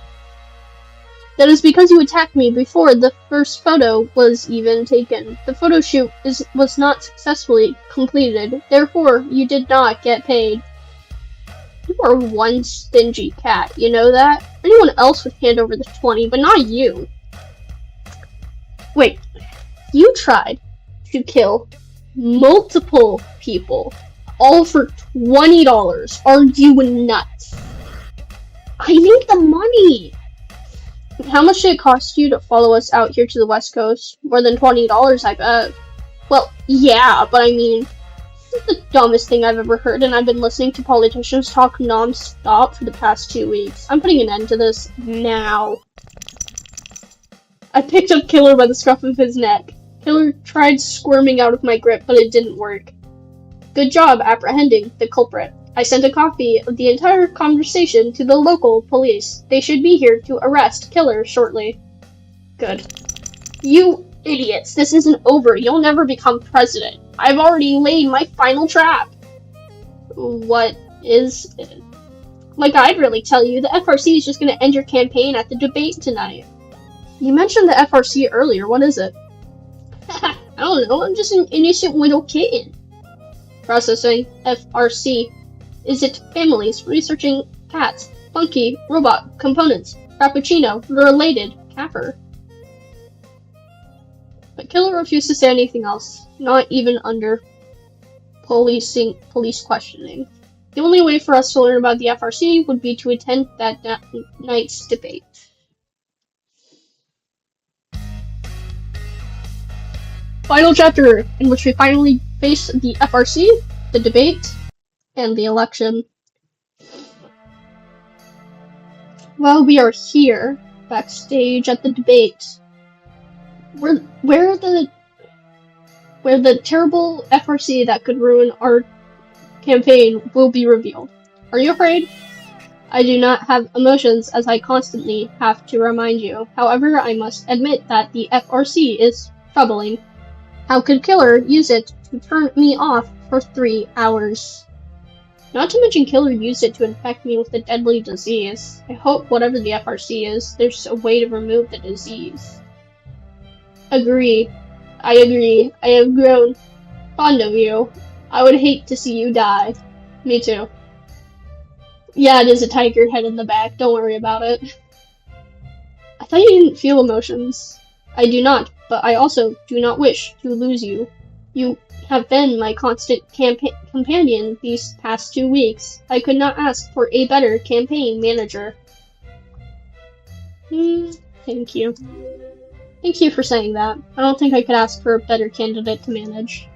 Speaker 1: That is because you attacked me before the first photo was even taken. The photo shoot was not successfully completed. Therefore, you did not get paid. You are one stingy cat, you know that? Anyone else would hand over the 20, but not you. Wait, you tried to kill multiple people, all for $20. Are you nuts? I need the money! How much did it cost you to follow us out here to the West Coast? More than $20, I bet. Well, yeah, but I mean, this is the dumbest thing I've ever heard, and I've been listening to politicians talk non-stop for the past 2 weeks. I'm putting an end to this now. I picked up Killer by the scruff of his neck. Killer tried squirming out of my grip, but it didn't work. Good job apprehending the culprit. I sent a copy of the entire conversation to the local police. They should be here to arrest Killer shortly. Good. You idiots, this isn't over. You'll never become president. I've already laid my final trap. What is it? Like I'd really tell you, the FRC is just going to end your campaign at the debate tonight. You mentioned the FRC earlier. What is it? I don't know. I'm just an innocent little kitten. Processing. FRC. Is it families researching cats, funky robot components, Frappuccino, related, Capper? But Killer refused to say anything else, not even under police questioning. The only way for us to learn about the FRC would be to attend that night's debate. Final chapter, in which we finally face the FRC, the debate, and the election. Well, we are here, backstage at the debate, where the terrible FRC that could ruin our campaign will be revealed. Are you afraid? I do not have emotions, as I constantly have to remind you. However, I must admit that the FRC is troubling. How could Killer use it to turn me off for 3 hours? Not to mention Killer used it to infect me with a deadly disease. I hope whatever the FRC is, there's a way to remove the disease. I agree. I have grown fond of you. I would hate to see you die. Me too. Yeah, it is a tiger head in the back. Don't worry about it. I thought you didn't feel emotions. I do not, but I also do not wish to lose you. You have been my constant companion these past 2 weeks. I could not ask for a better campaign manager. Thank you. Thank you for saying that. I don't think I could ask for a better candidate to manage.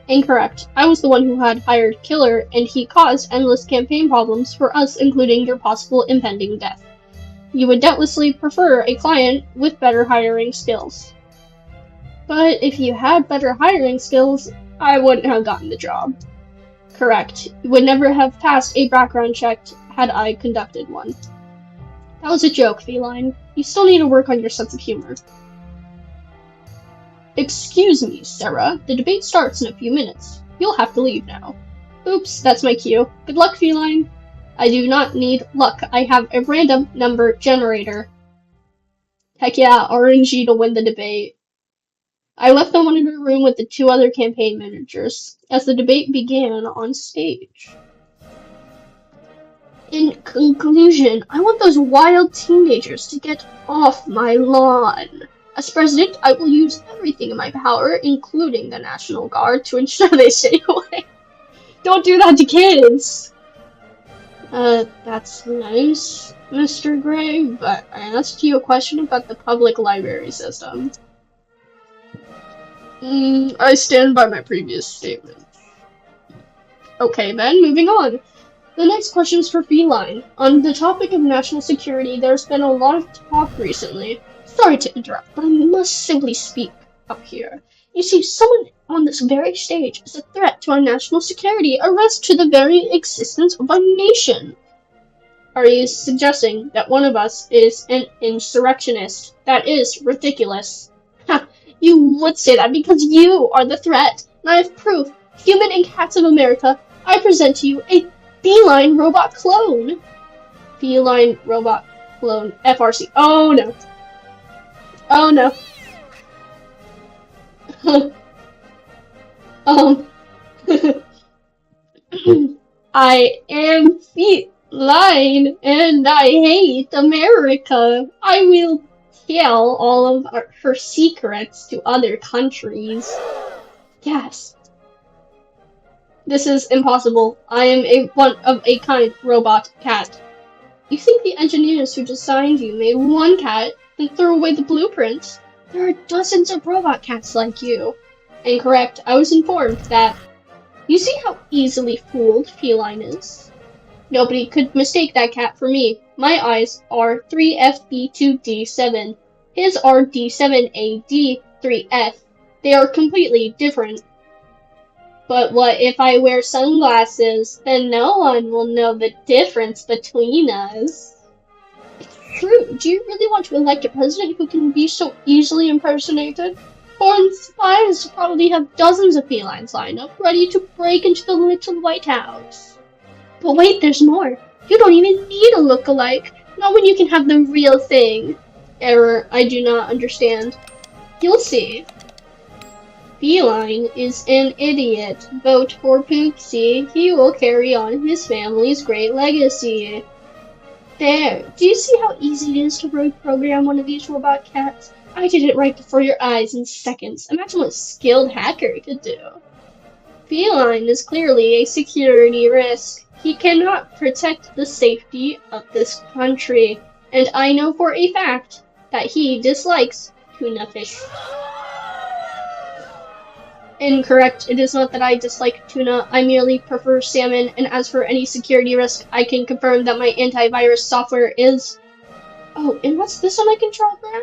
Speaker 1: Incorrect. I was the one who had hired Killer, and he caused endless campaign problems for us, including your possible impending death. You would doubtlessly prefer a client with better hiring skills. But if you had better hiring skills, I wouldn't have gotten the job. Correct. You would never have passed a background check had I conducted one. That was a joke, Fe.Line. You still need to work on your sense of humor. Excuse me, Sarah. The debate starts in a few minutes. You'll have to leave now. Oops, that's my cue. Good luck, Fe.Line. I do not need luck. I have a random number generator. Heck yeah, RNG to win the debate. I left the monitor room with the 2 other campaign managers as the debate began on stage. In conclusion, I want those wild teenagers to get off my lawn. As president, I will use everything in my power, including the National Guard, to ensure they stay away. Don't do that to kids! That's nice, Mr. Gray, but I asked you a question about the public library system. I stand by my previous statement. Okay then, moving on. The next question is for Fe.Line. On the topic of national security, there's been a lot of talk recently. Sorry to interrupt, but I must simply speak up here. You see, someone on this very stage is a threat to our national security, a risk to the very existence of our nation. Are you suggesting that one of us is an insurrectionist? That is ridiculous. Ha! You would say that because you are the threat, and I have proof. Human and Cats of America, I present to you a Fe.Line robot clone. Fe.Line robot clone FRC. Oh no. Oh no. I am Fe.Line and I hate America. I will tell all of her secrets to other countries. Yes. This is impossible. I am a one-of-a-kind robot cat. You think the engineers who designed you made one cat and threw away the blueprints? There are dozens of robot cats like you. Incorrect. I was informed that. You see how easily fooled Fe.Line is? Nobody could mistake that cat for me. My eyes are 3FB2D7. His are D7AD3F. They are completely different. But what if I wear sunglasses? Then no one will know the difference between us. It's true. Do you really want to elect a president who can be so easily impersonated? Foreign spies probably have dozens of Fe.Lines lined up, ready to break into the little White House. But wait, there's more. You don't even need a look-alike. Not when you can have the real thing. Error, I do not understand. You'll see. Fe.Line is an idiot. Vote for Poopsie. He will carry on his family's great legacy. There. Do you see how easy it is to reprogram one of these robot cats? I did it right before your eyes in seconds. Imagine what a skilled hacker could do. Fe.Line is clearly a security risk. He cannot protect the safety of this country. And I know for a fact that he dislikes tuna fish. Incorrect. It is not that I dislike tuna. I merely prefer salmon, and as for any security risk, I can confirm that my antivirus software is... Oh, and what's this on my control pad?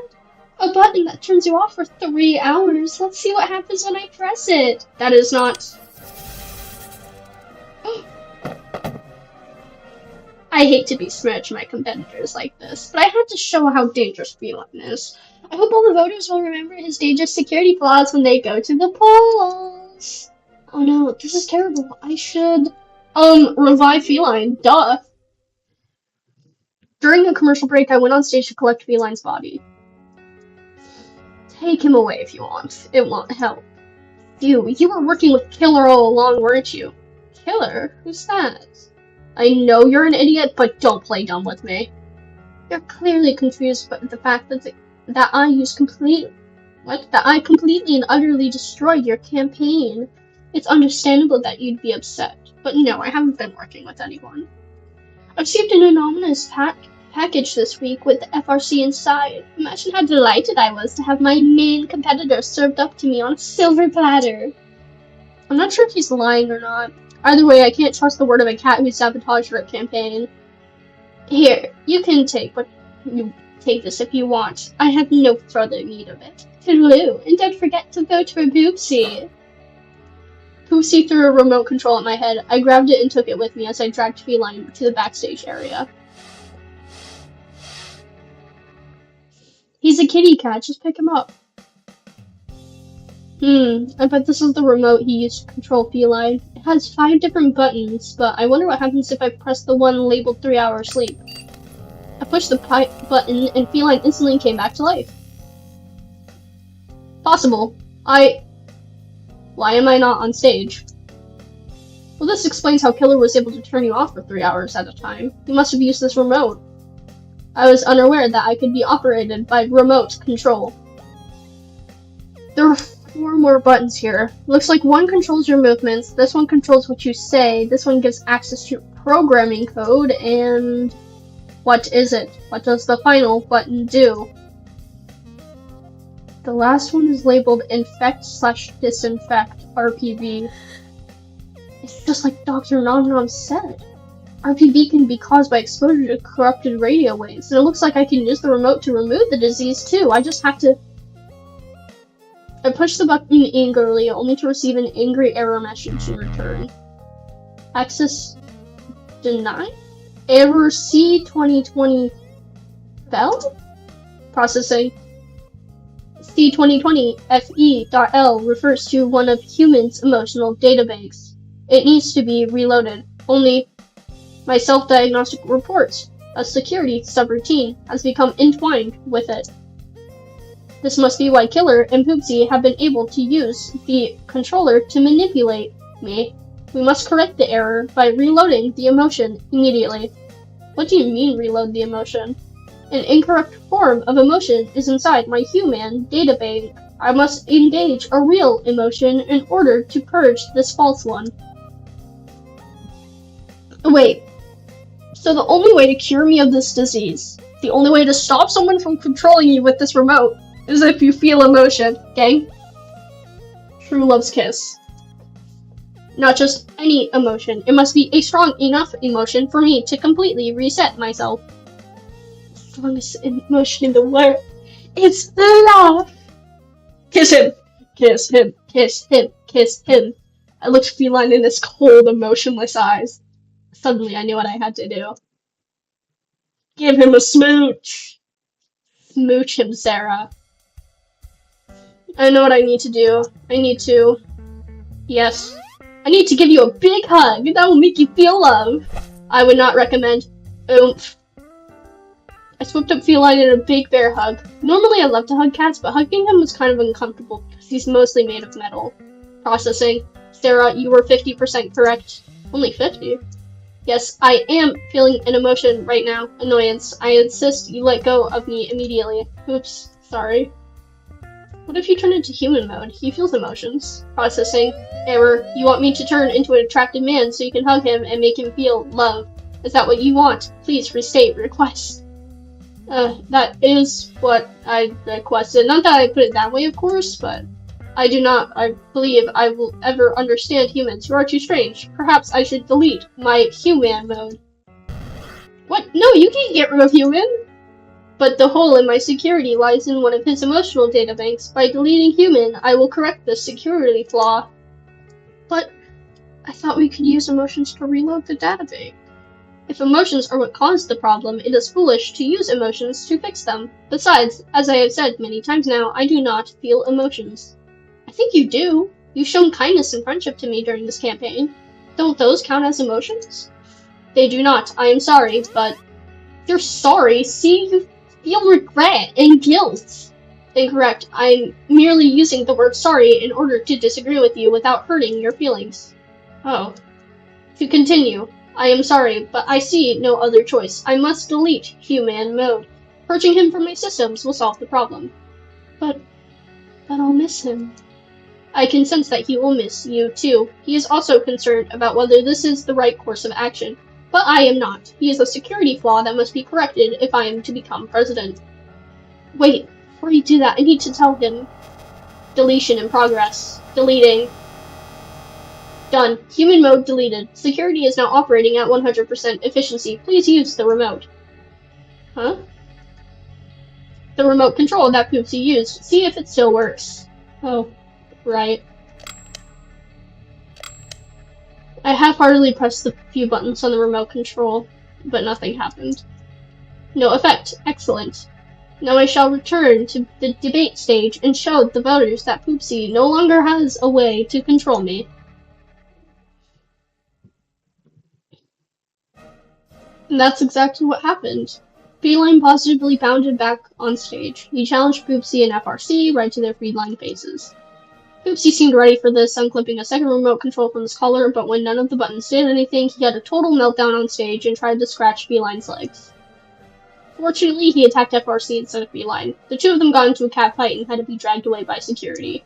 Speaker 1: A button that turns you off for 3 hours. Let's see what happens when I press it. That is not... I hate to besmirch my competitors like this, but I had to show how dangerous Fe.Line is. I hope all the voters will remember his dangerous security flaws when they go to the polls. Oh no, this is terrible. I should, revive Fe.Line. Duh. During a commercial break, I went on stage to collect Fe.Line's body. Take him away if you want. It won't help. You were working with Killer all along, weren't you? Killer? Who's that? I know you're an idiot, but don't play dumb with me. You're clearly confused by the fact that I completely and utterly destroyed your campaign. It's understandable that you'd be upset, but no, I haven't been working with anyone. I received an anonymous package this week with the FRC inside. Imagine how delighted I was to have my main competitor served up to me on a silver platter. I'm not sure if he's lying or not. Either way, I can't trust the word of a cat who sabotaged our campaign. Here, you can take this if you want. I have no further need of it. Toodaloo, and don't forget to vote for Poopsie. Poopsie threw a remote control at my head. I grabbed it and took it with me as I dragged Fe.Line to the backstage area. He's a kitty cat, just pick him up. I bet this is the remote he used to control Fe.Line. It has 5 different buttons, but I wonder what happens if I press the one labeled 3-hour sleep. I pushed the button and Fe.Line instantly came back to life. Possible. Why am I not on stage? Well, this explains how Killer was able to turn you off for 3 hours at a time. He must have used this remote. I was unaware that I could be operated by remote control. There are 4 more buttons here. Looks like one controls your movements, this one controls what you say, this one gives access to programming code, and what is it? What does the final button do? The last one is labeled Infect/Disinfect RPV. It's just like Dr. Nom Nom said. RPV can be caused by exposure to corrupted radio waves, and it looks like I can use the remote to remove the disease too. I just have to... I pushed the button angrily, only to receive an angry error message in return. Access denied? Error C2020 failed? Processing. C2020 FE.L refers to one of humans' emotional databanks. It needs to be reloaded. Only my self-diagnostic reports, a security subroutine, has become entwined with it. This must be why Killer and Poopsie have been able to use the controller to manipulate me. We must correct the error by reloading the emotion immediately. What do you mean, reload the emotion? An incorrect form of emotion is inside my human databank. I must engage a real emotion in order to purge this false one. Wait, so the only way to cure me of this disease, the only way to stop someone from controlling you with this remote, is if you feel emotion, gang? True love's kiss. Not just any emotion, it must be a strong enough emotion for me to completely reset myself. The strongest emotion in the world, it's love! Kiss him! Kiss him! Kiss him! Kiss him! I looked Fe.Line in his cold, emotionless eyes. Suddenly I knew what I had to do. Give him a smooch! Smooch him, Sarah. I know what I need to do. I need to give you a big hug. That will make you feel love. I would not recommend. Oomph. I swooped up Fe.Line in a big bear hug. Normally I love to hug cats, but hugging him was kind of uncomfortable because he's mostly made of metal. Processing. Sarah, you were 50% correct. Only 50? Yes, I am feeling an emotion right now. Annoyance. I insist you let go of me immediately. Oops. Sorry. What if you turn into human mode? He feels emotions. Processing. Error. You want me to turn into an attractive man so you can hug him and make him feel love. Is that what you want? Please restate request. That is what I requested. Not that I put it that way, of course, but I believe I will ever understand humans. You are too strange. Perhaps I should delete my human mode. What? No, you can't get rid of human! But the hole in my security lies in one of his emotional databanks. By deleting human, I will correct this security flaw. But I thought we could use emotions to reload the database. If emotions are what caused the problem, it is foolish to use emotions to fix them. Besides, as I have said many times now, I do not feel emotions. I think you do. You've shown kindness and friendship to me during this campaign. Don't those count as emotions? They do not. I am sorry, but... You're sorry? See, you feel regret and guilt. Incorrect. I'm merely using the word sorry in order to disagree with you without hurting your feelings. Oh. To continue. I am sorry, but I see no other choice. I must delete human mode. Purging him from my systems will solve the problem. But I'll miss him. I can sense that he will miss you too. He is also concerned about whether this is the right course of action. But I am not. He is a security flaw that must be corrected if I am to become president. Wait, before you do that, I need to tell him. Deletion in progress. Deleting. Done. Human mode deleted. Security is now operating at 100% efficiency. Please use the remote. Huh? The remote control that Poopsie used. See if it still works. Oh, right. I half-heartedly pressed the few buttons on the remote control, but nothing happened. No effect. Excellent. Now I shall return to the debate stage and show the voters that Poopsie no longer has a way to control me. And that's exactly what happened. Fe.Line positively bounded back on stage. He challenged Poopsie and FRC right to their Fe.Line faces. Poopsie seemed ready for this, unclipping a second remote control from his collar, but when none of the buttons did anything, he had a total meltdown on stage and tried to scratch Fe.Line's legs. Fortunately, he attacked FRC instead of Fe.Line. The two of them got into a cat fight and had to be dragged away by security.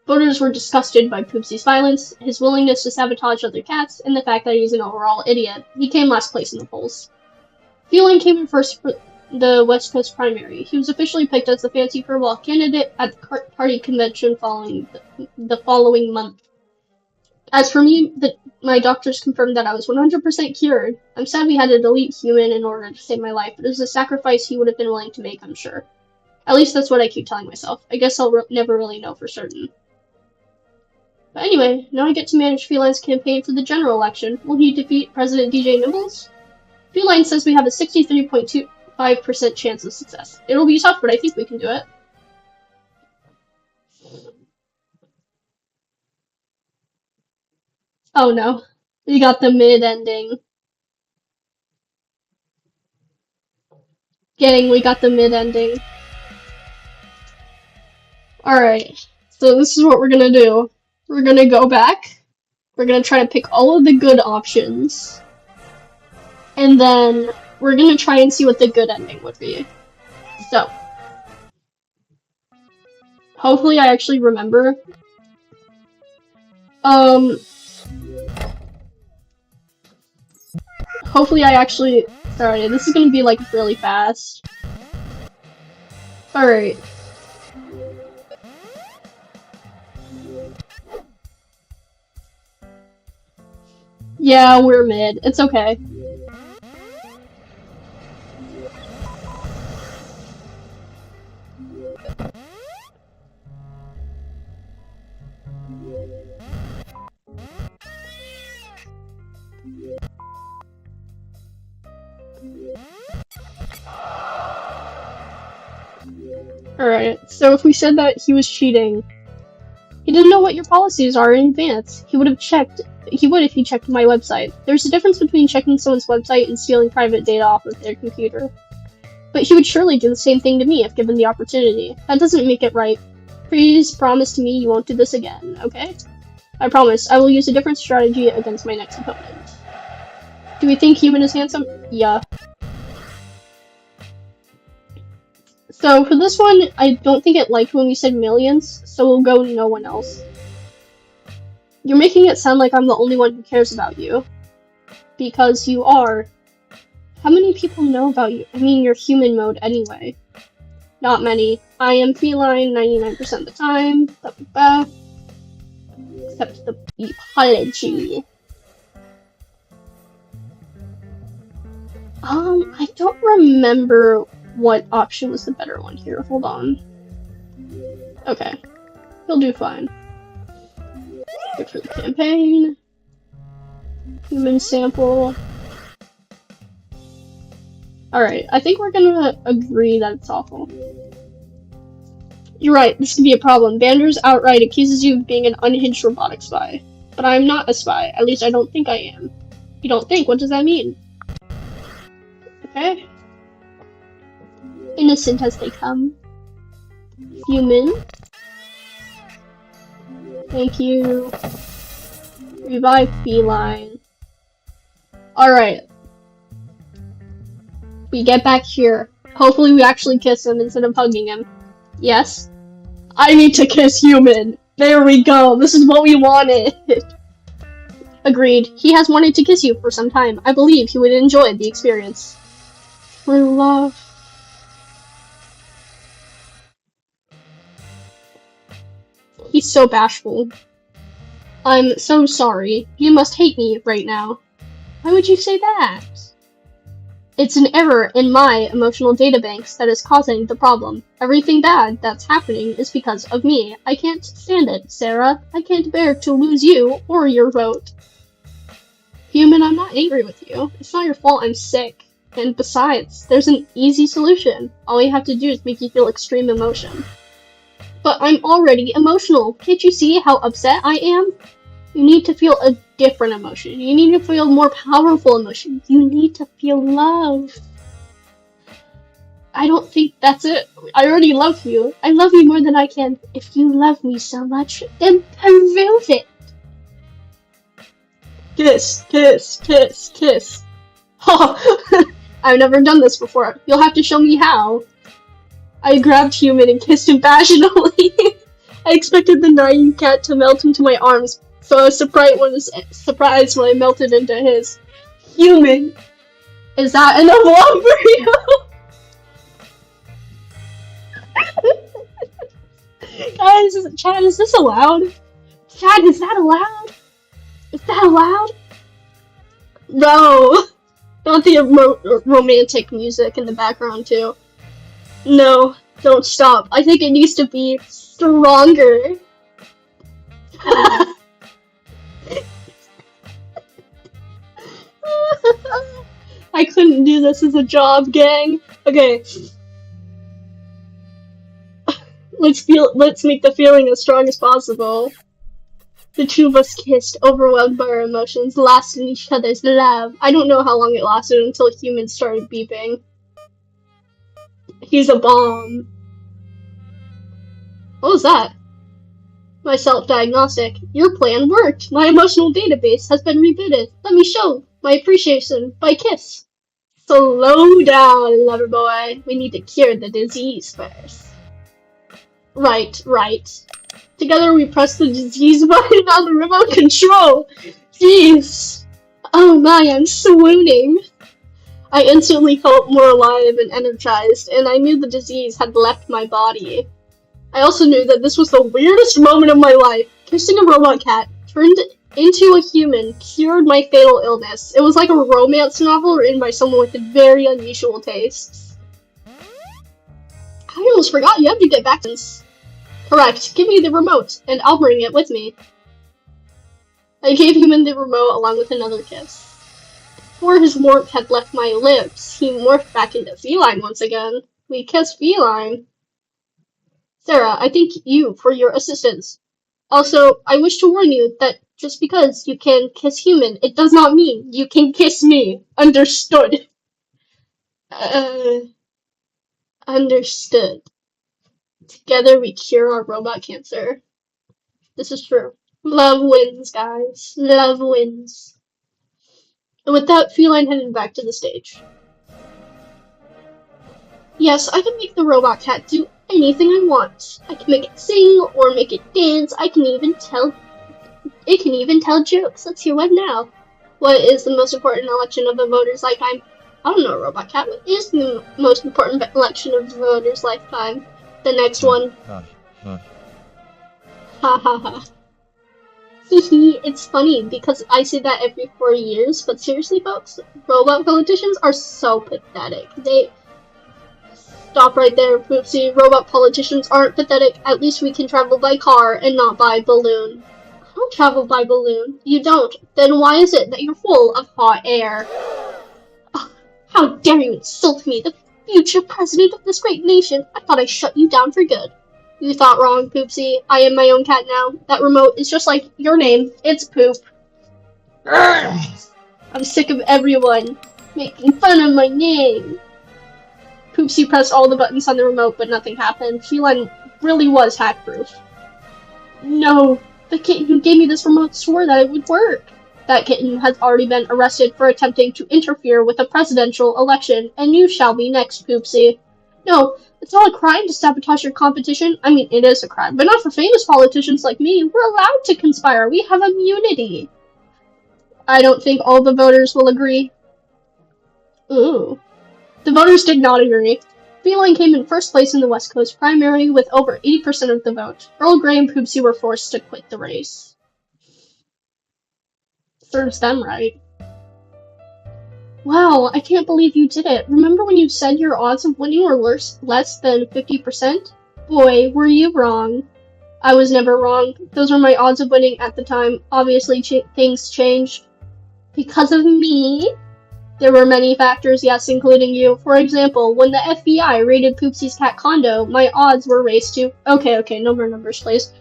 Speaker 1: Voters were disgusted by Poopsie's violence, his willingness to sabotage other cats, and the fact that he's an overall idiot. He came last place in the polls. Fe.Line came in first for the West Coast primary. He was officially picked as the fancy furball candidate at the party convention following the following month. As for me, my doctors confirmed that I was 100% cured. I'm sad we had to delete human in order to save my life, but it was a sacrifice he would have been willing to make, I'm sure. At least that's what I keep telling myself. I guess I'll never really know for certain. But anyway, now I get to manage Fe.Line's campaign for the general election. Will he defeat President DJ Nibbles? Fe.Line says we have a 63.25% chance of success. It'll be tough, but I think we can do it. Oh no. We got the mid-ending. We got the mid-ending. Alright, so this is what we're gonna do. We're gonna go back. We're gonna try to pick all of the good options. And then we're gonna try and see what the good ending would be. So, hopefully I actually remember. Hopefully I actually... Sorry, this is gonna be like really fast. Alright. Yeah, we're mid. It's okay. Alright, so if we said that he was cheating, he didn't know what your policies are in advance. He would if he checked my website. There's a difference between checking someone's website and stealing private data off of their computer. But he would surely do the same thing to me if given the opportunity. That doesn't make it right. Please promise to me you won't do this again, okay? I promise, I will use a different strategy against my next opponent. Do we think Human is handsome? Yeah. So for this one, I don't think it liked when we said millions, so we'll go no one else. You're making it sound like I'm the only one who cares about you. Because you are. How many people know about you? I mean, you're human mode anyway. Not many. I am Fe.Line 99% of the time. Except the apology. I don't remember what option was the better one here. Hold on. Okay. He'll do fine. Good for the campaign. Human sample. Alright, I think we're gonna agree that it's awful. You're right, this could be a problem. Banders outright accuses you of being an unhinged robotic spy. But I'm not a spy. At least I don't think I am. You don't think? What does that mean? Okay. Innocent as they come. Human. Thank you. Revive Fe.Line. Alright, we get back here. Hopefully we actually kiss him instead of hugging him. Yes? I need to kiss human! There we go! This is what we wanted! Agreed. He has wanted to kiss you for some time. I believe he would enjoy the experience. True love. He's so bashful. I'm so sorry. You must hate me right now. Why would you say that? It's an error in my emotional databanks that is causing the problem. Everything bad that's happening is because of me. I can't stand it, Sarah. I can't bear to lose you or your vote. Human, I'm not angry with you. It's not your fault I'm sick. And besides, there's an easy solution. All you have to do is make you feel extreme emotion. But I'm already emotional. Can't you see how upset I am? You need to feel a different emotion. You need to feel more powerful emotion. You need to feel love. I don't think that's it. I already love you. I love you more than I can. If you love me so much, then prove it. Kiss, kiss, kiss, kiss. Oh, I've never done this before. You'll have to show me how. I grabbed human and kissed him passionately. I expected the naive cat to melt into my arms, so I was surprised when I melted into his. Human! Is that enough love for you? Guys, Chad, is this allowed? Chad, is that allowed? Is that allowed? No! Not the romantic music in the background, too. No, don't stop. I think it needs to be stronger. I couldn't do this as a job, gang. Okay. Let's make the feeling as strong as possible. The two of us kissed, overwhelmed by our emotions, lost in each other's love. I don't know how long it lasted until humans started beeping. He's a bomb. What was that? My self-diagnostic. Your plan worked. My emotional database has been rebooted. Let me show my appreciation by kiss. Slow down, lover boy. We need to cure the disease first. Right. Together we press the disease button on the remote control. Jeez. Oh my, I'm swooning. I instantly felt more alive and energized, and I knew the disease had left my body. I also knew that this was the weirdest moment of my life. Kissing a robot cat, turned into a human, cured my fatal illness. It was like a romance novel written by someone with very unusual tastes. I almost forgot you have to get back to this. Correct. Give me the remote, and I'll bring it with me. I gave Human the remote along with another kiss. Before his warmth had left my lips, he morphed back into Fe.Line once again. We kissed Fe.Line. Sarah, I thank you for your assistance. Also, I wish to warn you that just because you can kiss human, it does not mean you can kiss me. Understood. Understood. Together we cure our robot cancer. This is true. Love wins, guys. Love wins. And with that, Fe.Line headed back to the stage. Yes, I can make the robot cat do anything I want. I can make it sing or make it dance. It can even tell jokes. Let's hear one now. What is the most important election of a voter's lifetime? I don't know, Robot Cat. What is the most important election of the voter's lifetime? The next one. Ha ha ha. Hehe, it's funny because I say that every 4 years, but seriously, folks, robot politicians are so pathetic. Stop right there, Poopsie. Robot politicians aren't pathetic. At least we can travel by car and not by balloon. I don't travel by balloon. You don't. Then why is it that you're full of hot air? Oh, how dare you insult me, the future president of this great nation. I thought I shut you down for good. You thought wrong, Poopsie. I am my own cat now. That remote is just like your name. It's Poop. I'm sick of everyone making fun of my name. Poopsie pressed all the buttons on the remote, but nothing happened. Fe.Line really was hack-proof. No, the kid who gave me this remote swore that it would work. That kitten has already been arrested for attempting to interfere with a presidential election, and you shall be next, Poopsie. No, it's not a crime to sabotage your competition. I mean, it is a crime, but not for famous politicians like me. We're allowed to conspire. We have immunity. I don't think all the voters will agree. Ooh. The voters did not agree. Fe.Line came in first place in the West Coast primary with over 80% of the vote. Earl Grey and Poopsie were forced to quit the race. Serves them right. Wow, I can't believe you did it. Remember when you said your odds of winning were less than 50%? Boy, were you wrong. I was never wrong. Those were my odds of winning at the time. Obviously, things changed. Because of me? There were many factors, yes, including you. For example, when the FBI raided Poopsie's cat condo, my odds were raised to... Okay, no more numbers, please.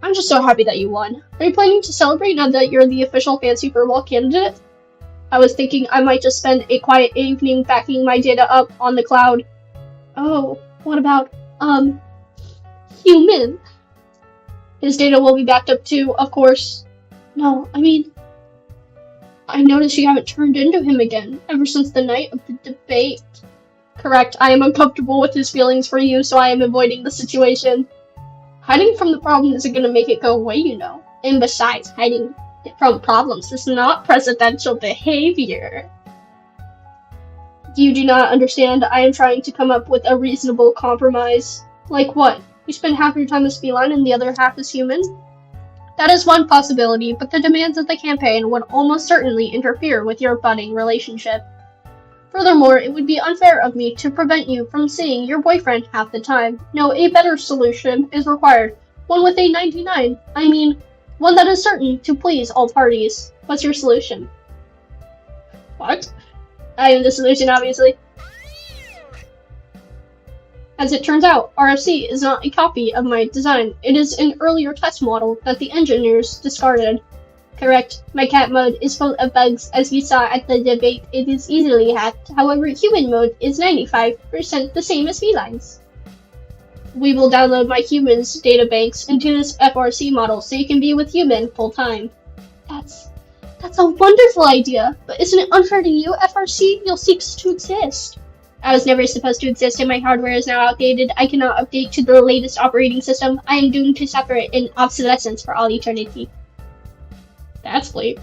Speaker 1: I'm just so happy that you won. Are you planning to celebrate now that you're the official Fancy Furball candidate? I was thinking I might just spend a quiet evening backing my data up on the cloud. Oh, what about, human? His data will be backed up too, of course. No, I mean... I noticed you haven't turned into him again, ever since the night of the debate. Correct, I am uncomfortable with his feelings for you, so I am avoiding the situation. Hiding from the problem isn't gonna make it go away, you know. And besides, hiding from problems is not presidential behavior. You do not understand. I am trying to come up with a reasonable compromise. Like what? You spend half your time as Fe.Line and the other half as human? That is one possibility, but the demands of the campaign would almost certainly interfere with your budding relationship. Furthermore, it would be unfair of me to prevent you from seeing your boyfriend half the time. No, a better solution is required. One with a 99. I mean, one that is certain to please all parties. What's your solution? What? I am the solution, obviously. As it turns out, RFC is not a copy of my design. It is an earlier test model that the engineers discarded. Correct. My cat mode is full of bugs, as you saw at the debate. It is easily hacked. However, human mode is 95% the same as Fe.Line's. We will download my humans databanks into this FRC model so you can be with human full time. That's a wonderful idea, but isn't it unfair to you, FRC? You'll cease to exist. I was never supposed to exist and my hardware is now outdated. I cannot update to the latest operating system. I am doomed to suffer in obsolescence for all eternity. That's bleak.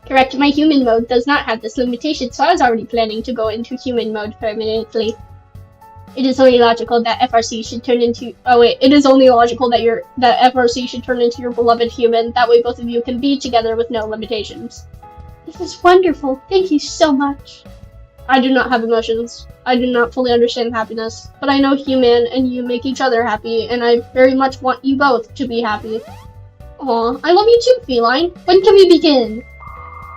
Speaker 1: Correct, my human mode does not have this limitation, so I was already planning to go into human mode permanently. It is only logical that FRC should turn into... Oh wait, it is only logical that FRC should turn into your beloved human. That way both of you can be together with no limitations. This is wonderful. Thank you so much. I do not have emotions. I do not fully understand happiness, but I know human and you make each other happy, and I very much want you both to be happy. Aw, I love you too, Fe.Line. When can we begin?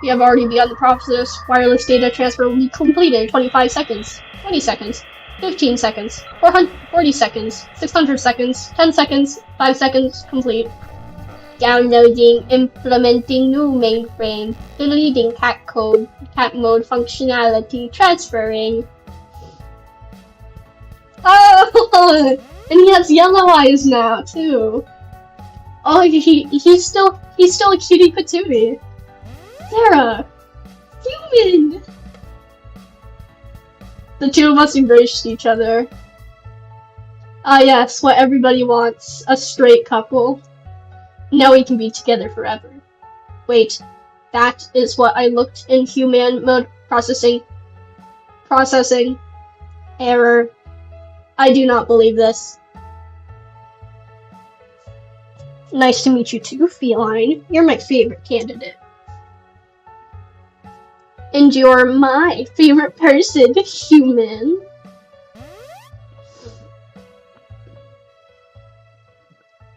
Speaker 1: We have already begun the process. Wireless data transfer will be completed in 25 seconds, 20 seconds, 15 seconds, 40 seconds, 600 seconds, 10 seconds, 5 seconds, complete. Downloading, implementing new mainframe, deleting cat mode functionality, transferring. Oh, and he has yellow eyes now too. Oh, he's still a cutie patootie. Sarah, human. The two of us embraced each other. Ah yes, what everybody wants, a straight couple. Now we can be together forever. Wait, that is what I looked in human mode. Processing. Error. I do not believe this. Nice to meet you too, Fe.Line. You're my favorite candidate. And you're my favorite person, human.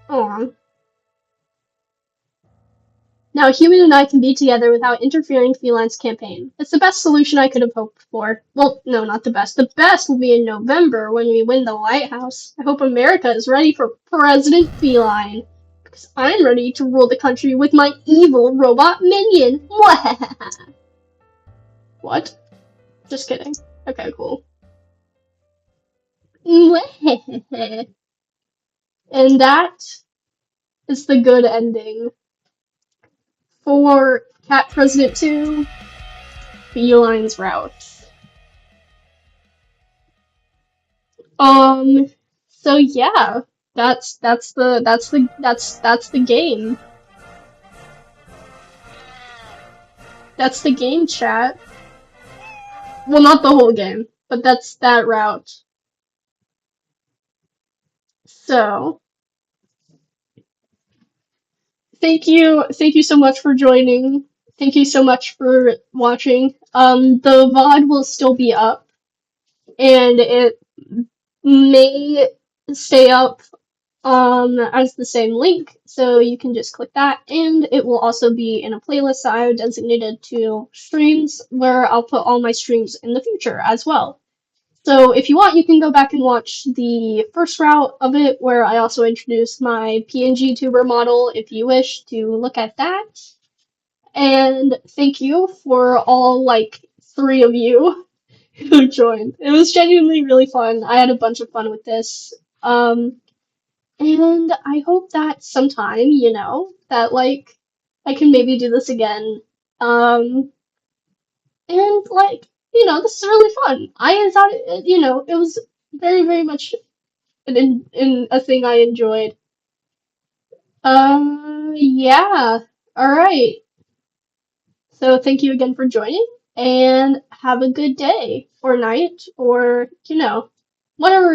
Speaker 1: Aww. Now, human and I can be together without interfering Fe.Line's campaign. It's the best solution I could have hoped for. Well, no, not the best. The best will be in November when we win the White House. I hope America is ready for President Fe.Line. Because I'm ready to rule the country with my evil robot minion. What? Just kidding. Okay, cool. And that is the good ending for Cat President 2, Fe.Line's route. Um, so yeah, that's the game. That's the game, chat. Well, not the whole game, but that's that route. So, thank you so much for joining. Thank you so much for watching. The VOD will still be up, and it may stay up as the same link, so you can just click that, and it will also be in a playlist that I have designated to streams where I'll put all my streams in the future as well. So if you want, you can go back and watch the first route of it, where I also introduced my PNG tuber model if you wish to look at that. And thank you for all, like, three of you who joined. It was genuinely really fun. I had a bunch of fun with this. And I hope that sometime, that, like, I can maybe do this again. And, like, this is really fun. I thought, it was very, very much in a thing I enjoyed. Yeah. All right. So thank you again for joining, and have a good day or night or, whatever